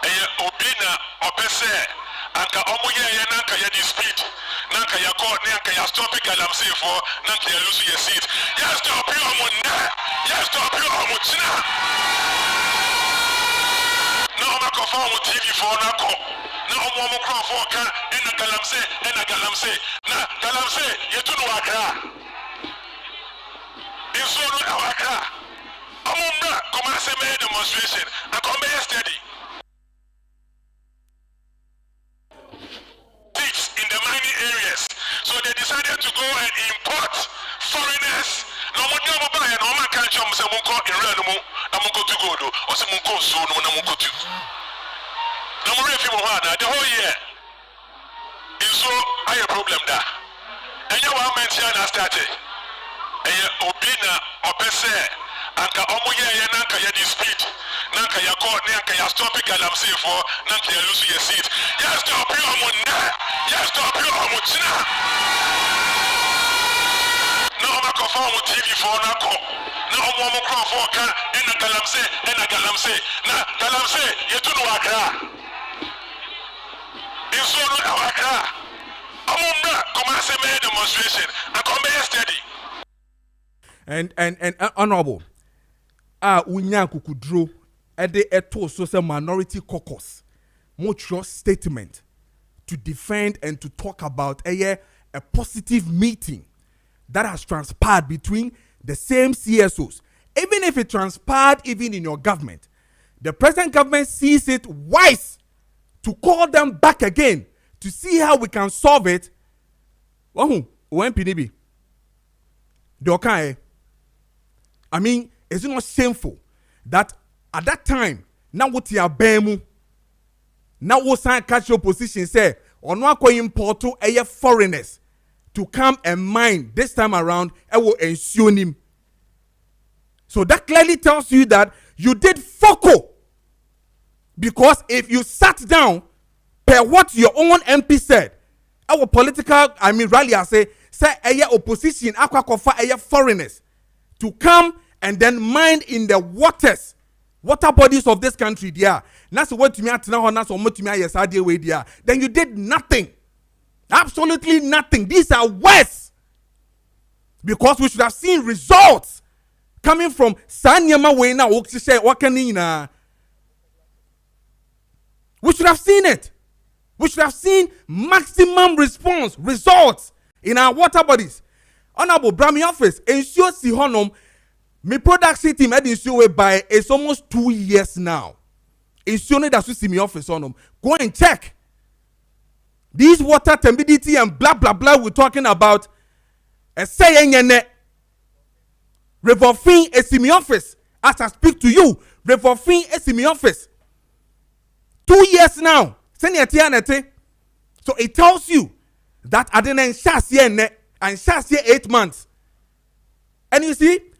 And you obina opese. Anka omo ye nanka ya dispute. Nanka ya court nanka ya stop it galam say for nanka ya lose your seat. Yes stop you omo na. Yes stop you omo china. Na o microphone mo TV for na ko na o mo microphone ka ena galamse na galamse yetu no akra inso no akra amumna come say me demonstration and come be steady in the mining areas, so they decided to go and import foreigners. No one know about it. No man can't jump. Say munko in real no more. Na munko to go do. Or say munko so no na munko to. Na mo refi mo hana the whole year. Is so I a problem da. And you want mention na started. And you obina opese. Anka omo ye nanka ya dispute. Nanka ya court nanka ya stop it galam say for nanka ya lose your seat. Yes stop you omo na. Yes stop you omo china. Na o microphone mo TV for na ko. Na o mo microphone ka ena galamse na galamse yetu no akra. Inso no akra. Amumna come say me demonstration and come be steady. And honorable unya kukudro ede eto so say minority caucus mutual statement to defend and to talk about a positive meeting that has transpired between the same CSOs. Even if it transpired even in your government, the present government sees it wise to call them back again to see how we can solve it. When PDB the I mean, is it not shameful that at that time, now what you are bemu, now what sign catch your position say, or no import to a foreigners to come and mine this time around, I will ensure him. So that clearly tells you that you did foco. Because if you sat down per what your own MP said, our political, rally, I say a opposition, a foreigners to come and then mine in the water bodies of this country there. That's what me at now, that's what me yes idea way there. Then you did nothing. Absolutely nothing. These are worse. Because we should have seen results coming from Sanyama way now. We should have seen it. We should have seen maximum results in our water bodies. Honorable Brahmi office ensure si honum me production team had ensure by it's almost 2 years now. Ensure that see me office honum. Go and check. These water turbidity and blah blah blah we're talking about. Saying Revolving a semi office as I speak to you. Revolving a semi office. 2 years now. So it tells you that I didn't and shas here 8 months. And you see,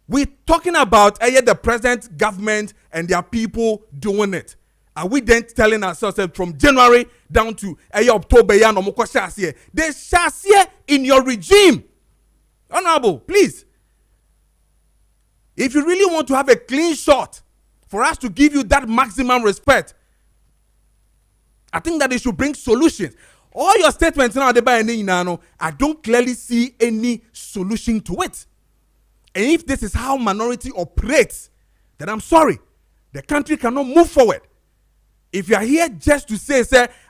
we're talking about the present government and their people doing it. Are we then telling ourselves that from January down to October, they shall in your regime? Honorable, please. If you really want to have a clean shot for us to give you that maximum respect, I think that they should bring solutions. All your statements now, I don't clearly see any solution to it. And if this is how minority operates, then I'm sorry. The country cannot move forward. If you are here just to say,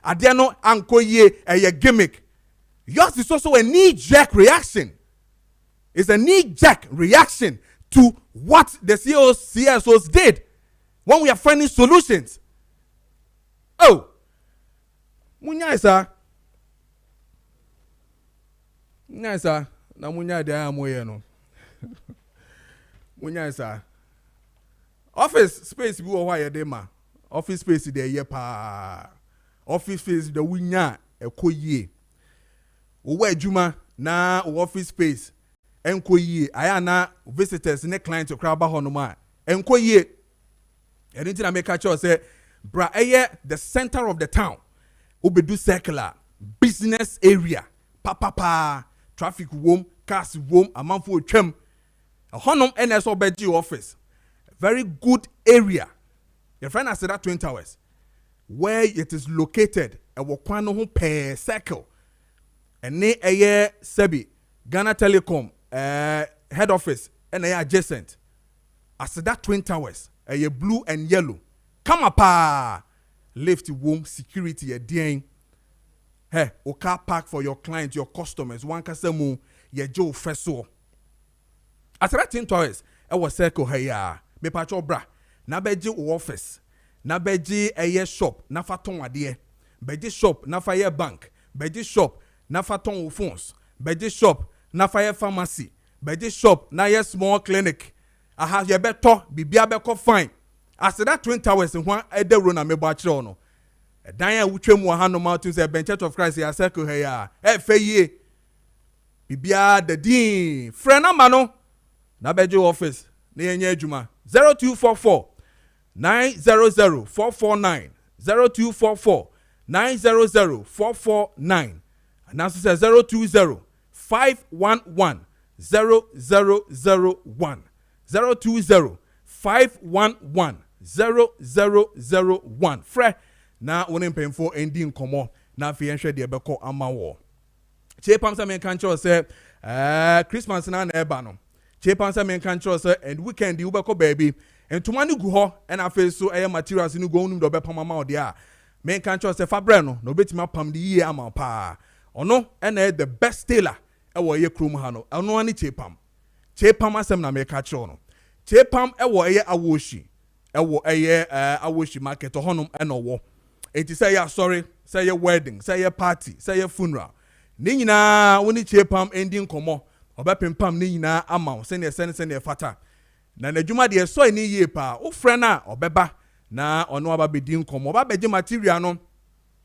Adiano Ankoye a gimmick, yours is also a knee-jerk reaction. It's a knee-jerk reaction to what the CSOs did when we are finding solutions. Oh, Munya na munya de amoye no. Munya office space bi wo hwa ye de ma. Office space de ye pa. Office space de wunya ekoyie. Wo adwuma na office space enkoyie. Aya na visitors ne clients okra ba ho no ma. Enkoyie. Anything I make sure say bra the center of the town. Obedu circular business area. Pa traffic room, cars room, amanfo twem. A honum NSO Beji office. Very good area. Your friend has said that Twin Towers, where it is located, a wakwano home per circle. And ne Sebi, Ghana Telecom, head office, and adjacent. As that Twin Towers, a blue and yellow. Come up, lift room, security, a ding. Hey, o car park for your clients, your customers. One kasemu, ye Joe Fesso. As that Twin Towers, I was circle here. Me pacho bra. Na beji office. Na beji shop. Na faton adie. Beji shop. Na fire bank. Beji shop. Na faton phones. Beji shop. Na fire pharmacy. Beji shop. Na ye small clinic. Aha ye beto. Bibia beko fine. As that Twin Towers in one ede rona me bacho no. Danya wutwe mu ha no ma to say Ben Church of Christ ya circle here. Feye. Bibia the din. Friend number no. Na beji office. Ne yenye adwuma 0244 900 449 0244 900 449 and also says 020 511 0001 020 511 0001 Fre na wonen pemfo ending komo na fi enhwe de beko amawo Chepam sa men kan cho say Christmas na eba no Chepam sa men kan cho say and weekend you beko baby and to manu gu ho and afi so materials ni go num do be pam ama ode a men kan cho say fabre no betima pam de yie ama pa ono and the best tailor e wo ye krom ha no ono ani Chepam asem na me ka cho no Chepam e wo ye awoshi e wo awoshi market honum e no wo enti say ya sorry say your wedding say your party say your funeral ni nyina woni Chepam ending komo obepempam ni nyina ama se ne fata na nadwuma de so ni yie pa wo frɛ na obeba na ono aba bedin komo oba beje material no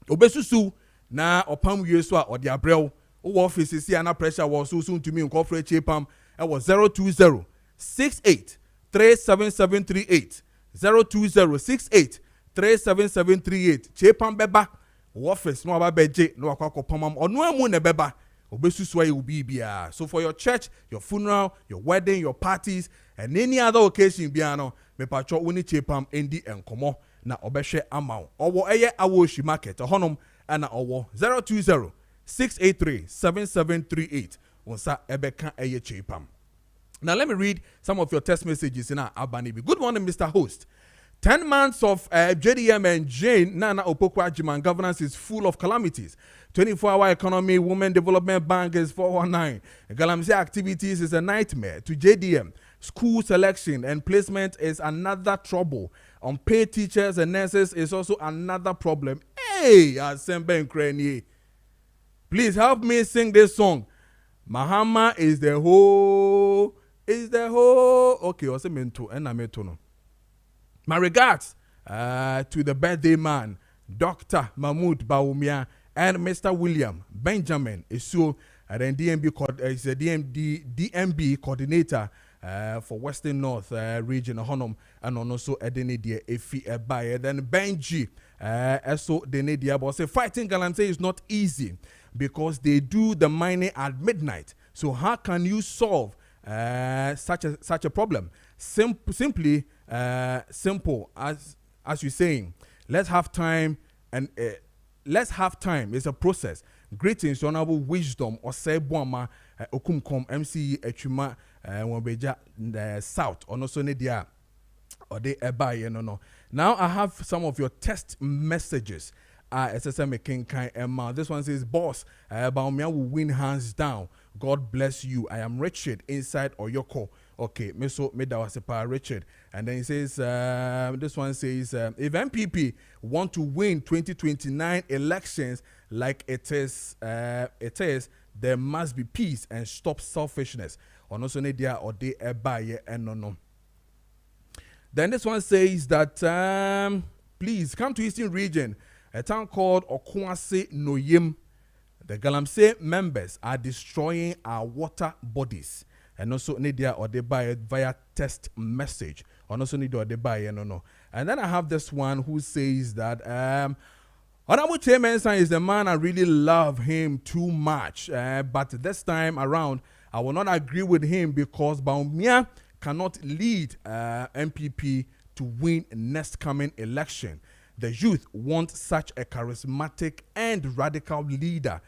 obesusu na opam wie so a ode abrɛw wo office si ana pressure wo so ntumi nkɔfrɛ Chepam e wo 020 68 37738 020 68 37738 Chepam beba office no aba beje no akɔkɔpam ono amu ne beba obesusu ayi obi bia. So for your church, your funeral, your wedding, your parties and any other occasion bia no me patcho woni Chepam endi enkomo na obehwe amaw owo eye awoshi market honum ana owo 020 683 7738 onsa ebeka eye Chepam. Now let me read some of your text messages in our Abanibi. Good morning, Mr. Host. 10 months of JDM and Jane Nana Opokwa Jiman governance is full of calamities. 24-hour economy, Women Development Bank is 419. Galamsey activities is a nightmare. To JDM, school selection and placement is another trouble. Unpaid teachers and nurses is also another problem. Hey, essbenMaakye. Please help me sing this song. Mahama is the whole. Okay, also mento and I meto no. My regards to the birthday man, Dr. Mahmoud Baumia, and Mr. William Benjamin Isu, and then DMB coordinator for Western North region honum and also edenidia efi ebaye. Then Benji so denidia but say fighting Galamsey is not easy because they do the mining at midnight. So how can you solve such a problem? Simply simple as you're saying. Let's have time and let's have time. It's a process. Greetings, honorable wisdom or say Boama Okumkom MC Echuma Wambeja South or no so nedia or they ebaye no. Now I have some of your text messages. SSM King Kai Emma. This one says, boss, Baumia will win hands down. God bless you. I am Richard inside Oyoko. Okay, me that was a Richard. And then he says, this one says, if MPP want to win 2029 elections like it is, there must be peace and stop selfishness. Or no so nedia or they ebaye and no. Then this one says that please come to Eastern Region. A town called Okwase Noyim. The Galamsey members are destroying our water bodies. And also Nidia or they buy it via text message. Or also Nidia or they buy it, no. And then I have this one who says that Honorable Chairman is the man I really love him too much. But this time around, I will not agree with him because Baumia cannot lead MPP to win next coming election. The youth want such a charismatic and radical leader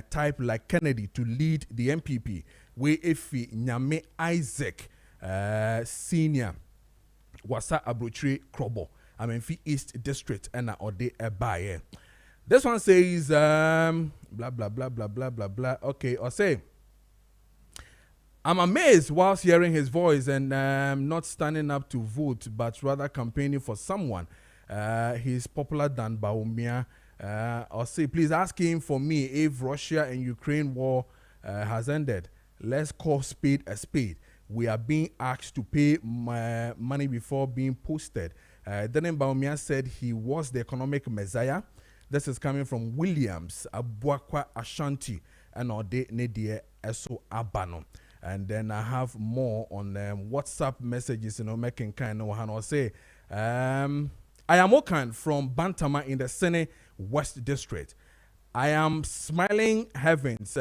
type like Kennedy to lead the MPP. We Efi Nyame Isaac Senior Wasa Abrochire Krobo. Amenfi East District and Ode Ebaye. This one says blah blah blah blah blah blah blah. Okay, or say I'm amazed whilst hearing his voice and not standing up to vote, but rather campaigning for someone. He's popular than Baumia. Or say, please ask him for me if Russia and Ukraine war has ended. Let's call spade a spade. We are being asked to pay money before being posted. Then Baumia said he was the economic messiah. This is coming from Williams, Abuakwa Ashanti, and Ode Nedie Eso Abano. And then I have more on WhatsApp messages, making kind of one. I'll say, I am Okan from Bantama in the Sene West District. I am smiling heavens.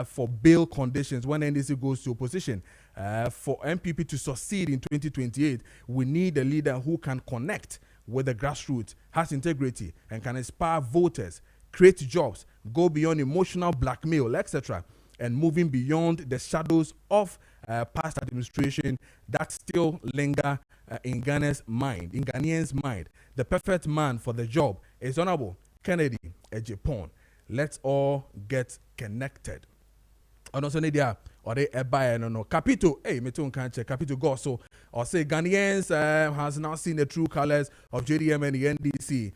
For bail conditions when NDC goes to opposition. For MPP to succeed in 2028, we need a leader who can connect with the grassroots, has integrity, and can inspire voters, create jobs, go beyond emotional blackmail, etc., and moving beyond the shadows of past administration that still linger in Ghanaians' mind. The perfect man for the job is Honorable Kennedy Ejipon. Let's all get connected. And also Nidia or they buy no Capito. Hey, me too can't check Capito go so or say Ghanaians has now seen the true colors of JDM and the NDC.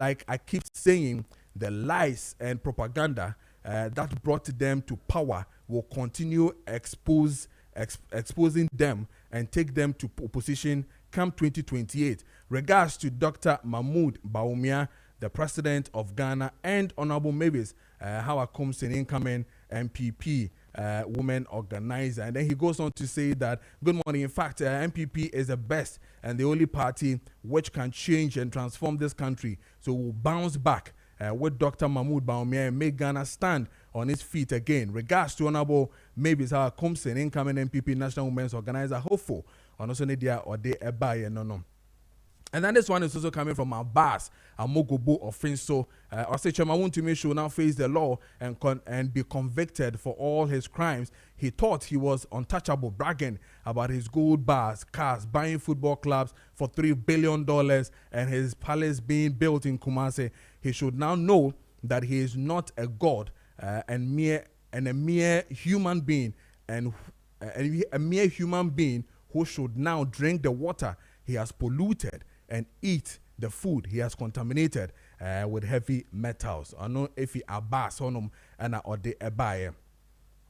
Like I keep saying, the lies and propaganda that brought them to power will continue exposing them and take them to opposition come 2028. Regards to Dr. Mahmoud Baumia, the president of Ghana, and Honorable Mavis Hawakum incoming MPP women organizer. And then he goes on to say that, good morning, in fact, MPP is the best and the only party which can change and transform this country. So we'll bounce back with Dr. Mahmoud Baumia and make Ghana stand on its feet again. Regards to Honorable Mavis Hawakum, incoming MPP national women's organizer, hopeful on also Nidia or de Ebaye no. And then this one is also coming from Abbas Amogobo Offenso. Osechema want to make sure now face the law and be convicted for all his crimes. He thought he was untouchable, bragging about his gold bars, cars, buying football clubs for $3 billion and his palace being built in Kumasi. He should now know that he is not a god and a mere human being and a mere human being who should now drink the water he has polluted and eat the food he has contaminated with heavy metals. I know if he Abbas honum and or the Ebaye.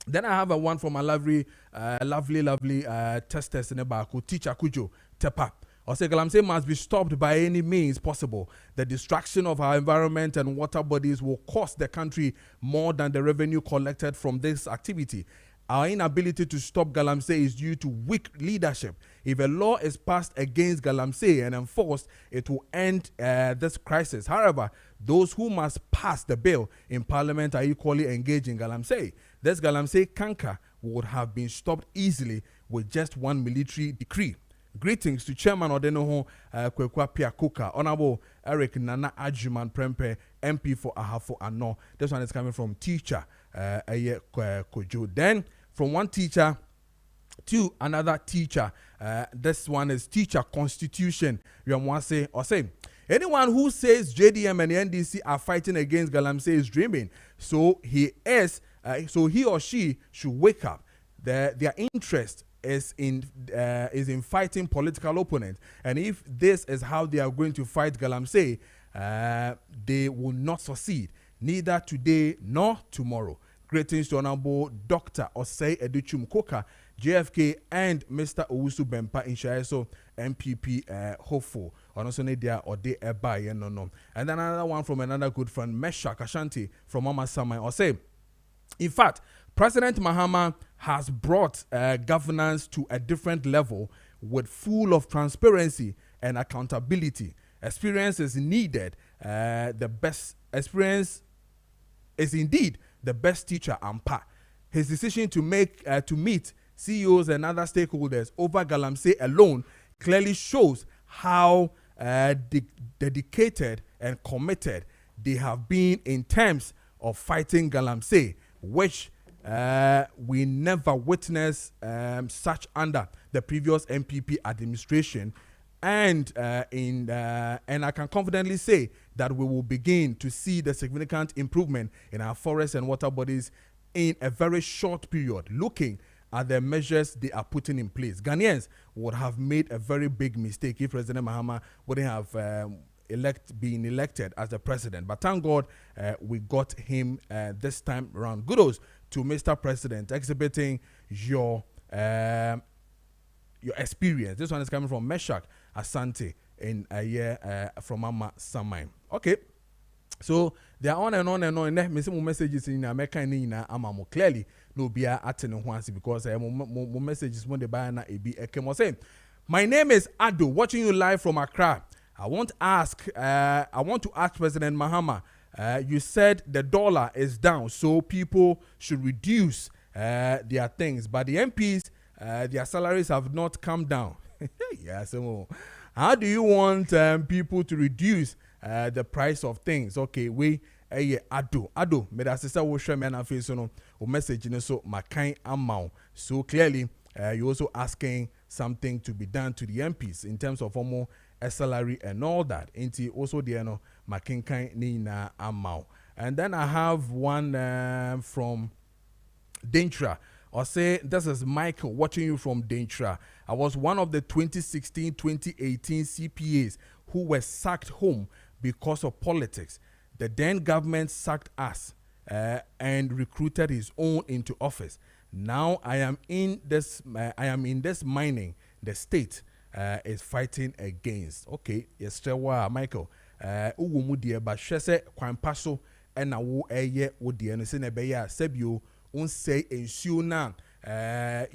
Then I have a one from a lovely testers in Ebaku, teacher Kojo Tepa. Galamsey must be stopped by any means possible. The destruction of our environment and water bodies will cost the country more than the revenue collected from this activity. Our inability to stop Galamsey is due to weak leadership. If a law is passed against Galamsey and enforced, it will end this crisis. However, those who must pass the bill in Parliament are equally engaged in Galamsey. This Galamsey canker would have been stopped easily with just one military decree. Greetings to Chairman Odenoho Kwekwa Piakuka, Honorable Eric Nana Ajuman Prempe, MP for Ahafo Ano. This one is coming from teacher Kojo. Then from one teacher to another teacher. This one is teacher constitution. You want to say or say anyone who says JDM and the NDC are fighting against Galamsey is dreaming. So he or she should wake up. Their interest is in fighting political opponents, and if this is how they are going to fight Galamsey, they will not succeed, neither today nor tomorrow. Greetings to Honorable Dr. Osei Educhum Koka, JFK, and Mr. Owusu Bempa in Shaeso, MPP hopeful. Also need there or they buy no. And then another one from another good friend, Meshak Ashanti from Mama Samai, or say, in fact, President Mahama has brought governance to a different level with full of transparency and accountability. Experience is needed. The best experience is indeed the best teacher and pa. His decision to meet CEOs and other stakeholders over Galamsey alone clearly shows how dedicated and committed they have been in terms of fighting Galamsey, which we never witnessed such under the previous MPP administration, and I can confidently say that we will begin to see the significant improvement in our forests and water bodies in a very short period. Looking at the measures they are putting in place, Ghanaians would have made a very big mistake if President Mahama wouldn't have been elected as the president. But thank God we got him this time around. Kudos to Mr. President exhibiting your experience. This one is coming from Meshak Asante in a year from Mama Samai. Okay. So they are on and on and on. And then messages in America and Amamo clearly no be attending once because more messages when they buy na ebi ekemo saying, my name is Ado, watching you live from Accra. I want to ask President Mahama. You said the dollar is down, so people should reduce their things, but the MPs their salaries have not come down. Yeah, so how do you want people to reduce the price of things? Okay, we Ado, me da sister wo hwe me na face no o message no so makan amount. So clearly you also asking something to be done to the MPs in terms of more salary and all that. Inti also there no makinkan ni na amount. And then I have one from Dentra. Or say, this is Michael watching you from Dentra. I was one of the 2016-2018 CPAs who were sacked home because of politics. The then government sacked us and recruited his own into office. Now I am in this mining the state is fighting against. Okay, yes, Michael. Uwu mu die ba hwese kwan paso na wo eye wo die no se na be ya sabio unsay ensuo na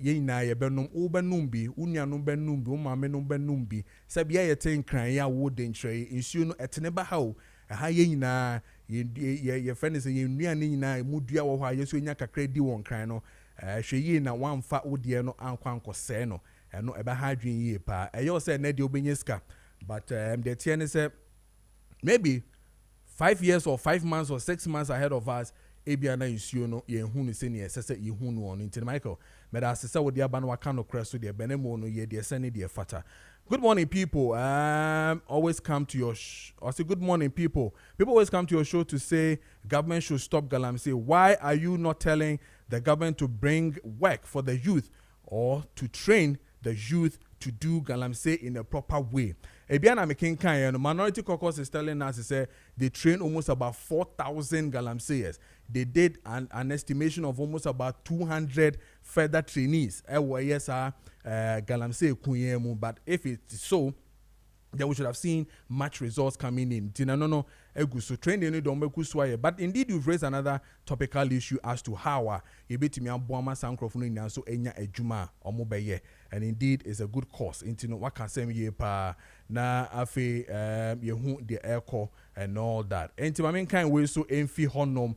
ye nyina ye benum wo benum bi unuanom benum bi wo maame no benum bi sabia ye ten kran ya wo de nkyerɛ ensuo no etene ba ha o ha ye nyina ye friend say ye nuane nyina mu dua wo ha ye so nya kakra di won kran no hwe yi na wamfa wo die no ankwanko se no eno eba ha adwen yi pa eyo say na de obenye ska but the tie say maybe 5 years or 5 months or 6 months ahead of us ebiana insuo no ye hu no se ne sese ye hu no on nti Michael meda asese wo de aba no waka no kreso de benemo no ye de sene de fata. Good morning, people. Always come to your I say good morning, people. People always come to your show to say government should stop Galamsey. Why are you not telling the government to bring work for the youth or to train the youth to do Galamsey in a proper way? Ebiana making kind Minority Caucus is telling us to say they train almost about 4,000 Galamseyers. They did an estimation of almost about 200 further trainees. Galamsey kunyemu, but if it's so, then we should have seen match results coming in. No, so training don't make us swire. But indeed, you've raised another topical issue as to how you bet me a boama sankrofuni so enya ejuma or mobile. And indeed, it's a good cause. Into what can say me pa na afe you the airco and all that. And to my main kind way so enfi honum.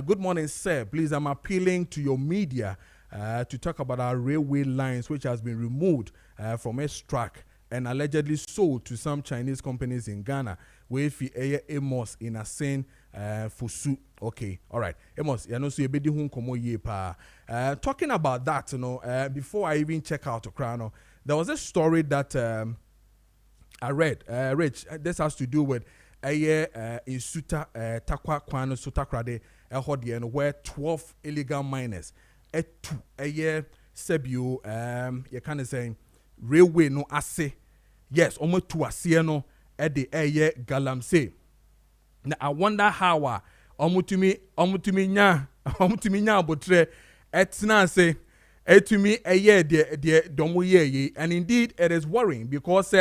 Good morning, sir. Please, I'm appealing to your media to talk about our railway lines, which has been removed from a track and allegedly sold to some Chinese companies in Ghana. Where if Amos in a scene Fusu. Okay, all right. Amos, you know, so you be the komo ye pa. Talking about that, you know, before I even check outOkrano, there was a story that I read. Rich, this has to do with in Suta Takwa Kwano Sutakrade Ehodian, where 12 illegal miners Sebio you kind of saying railway no ase. Yes, almost to ase no at the galamse. Now I wonder how omutumi nya botre etina say etumi de domo ye, and indeed it is worrying because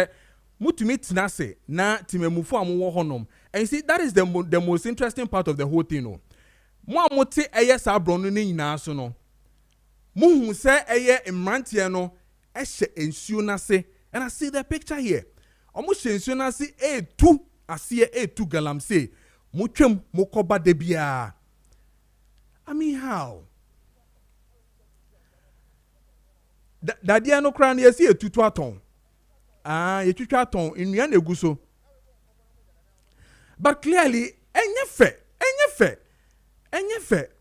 mutumi tina say na timemufo amu honom. And you see that is the most interesting part of the whole thing no. Mo amote sa bronu ni nyina so no. Muhu se imrantie no ehye ensuo na se, and I see the picture here. Omo hye ensuo na se e2 asiye e2 galamse mutwem mokoba de bia. I mean how? Da dia no kran ye si etutu aton. Ye twitwa aton nnua na eguso. But clearly enye fe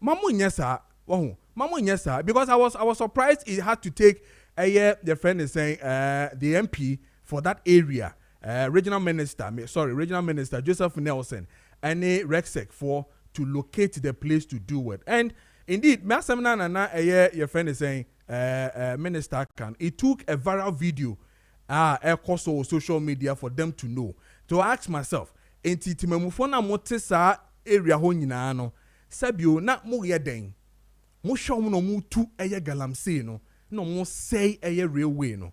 mamu nyesa wo mamu nyesa, because I was surprised it had to take the friend is saying the MP for that area, regional minister Joseph Nelson and a Rexec for to locate the place to do it. And indeed, your friend is saying minister can. It took a viral video across social media for them to know. To ask myself, enti timemufona motesa area ho nyina no sabio na mo yeden mo hwom no mo tu galamse no mo say railway no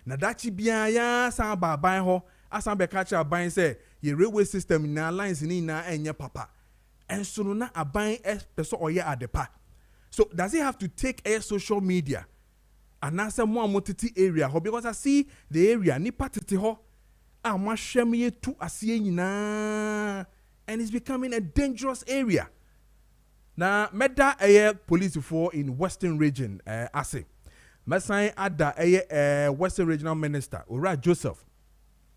na dachi bia ya san baban ho asan be catch aban say ye railway system na lines ni na enye papa enso no na aban peso oye adepa. So does it have to take social media and answer more motiti area ho, because I see the area ni patete ho ama hwem tu asiye nyina, and it's becoming a dangerous area. Now, meda police for in Western region ase. Masai ada Western regional minister Ora Joseph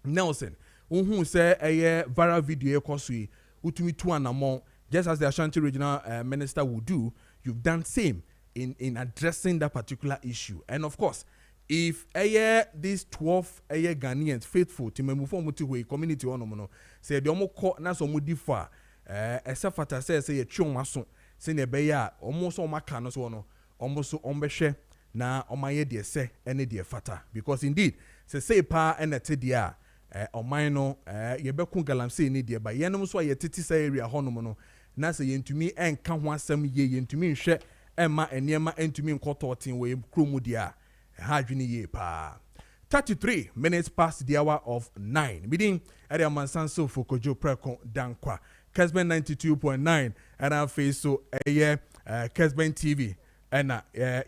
Nelson. Who say viral video kosui utumi tu anamon, just as the Ashanti regional minister would do. You've done same in addressing that particular issue. And of course, if these 12 Ghanaians faithful to memufo muti community onomono say the omo ko na so mudifa esafata say ye twonmaso say ne beya omo so maka no so no omo so ombehwe na omaye de se ene de fata, because indeed say pa enete dia oman no ye beku galamse ni de ba yenom so ye titi say area honom no na say yentumi enka ho asem ye yentumi nhwe emma eniema entumi nkototin we kromu dia hadwini ye pa. 33 minutes past the hour of 9. Meeting at the Mansanso for Kojo Preko Dankwah. Kessben 92.9 and our face so Kessben TV and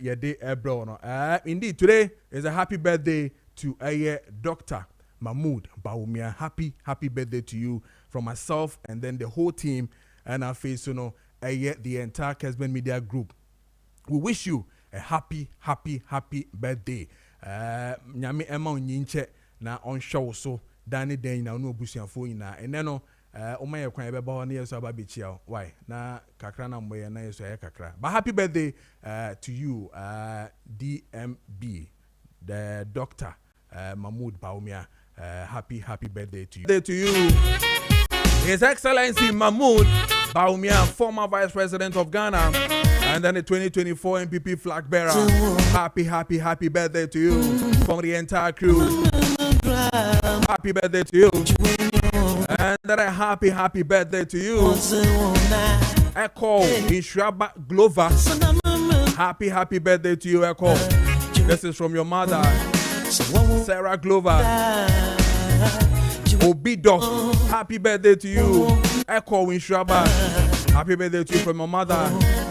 your day bro. Indeed, today is a happy birthday to Dr. Mahmoud Bawumia. Happy birthday to you from myself and then the whole team and our face the entire Kessben Media Group. We wish you a happy birthday. Nyame Emma Onyinche na on show so Danny Den na no busuafo ina eneno omaye kwan be ba na yeso ababichia why na kakra na mboye na yeso ya kakra. But happy birthday to you DMB, the Dr. Mahmoud Bawumia. Happy birthday to you. Birthday to you, His Excellency Mahmoud Bawumia, former Vice President of Ghana and then the 2024 MPP flag bearer. Happy birthday to you from the entire crew. Happy birthday to you. And then a happy birthday to you. Echo Inshraba Glover. Happy birthday to you, Echo. This is from your mother, Sarah Glover. Obido, happy birthday to you. Echo Winshraba, happy birthday to you from my mother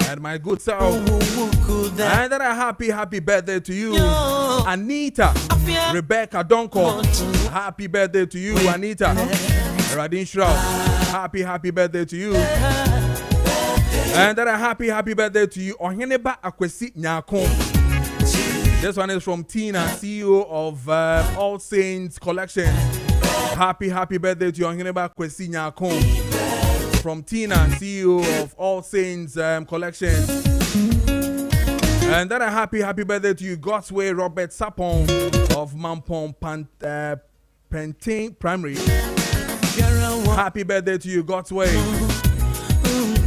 and my good self. And then a happy birthday to you, Anita, Rebecca Donko. Happy birthday to you, Anita. Radin Shroud, happy birthday to you. And then a happy birthday to you, Oheneba Akwesi Nyakon. This one is from Tina, CEO of All Saints Collection. Happy birthday to you, Oheneba Akwesi Nyakon. From Tina, CEO of All Saints Collection. And then a happy birthday to you, God's Way Robert Sapon of Mampong Pentain Primary. Happy birthday to you, God's Way.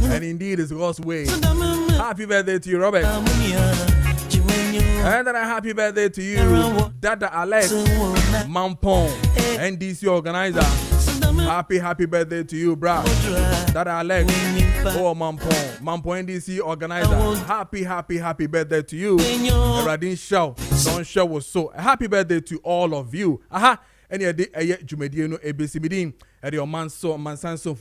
And indeed, it's God's way. Happy birthday to you, Robert. And then a happy birthday to you, Dada Alex Mampong, NDC organizer. Happy birthday to you, brah. Dada Alex, oh Mampong NDC organizer. Happy birthday to you. Radin Show, Don Show was so. A happy birthday to all of you. Aha, any day, Jumediano ABC Midin, at your man so, man so for.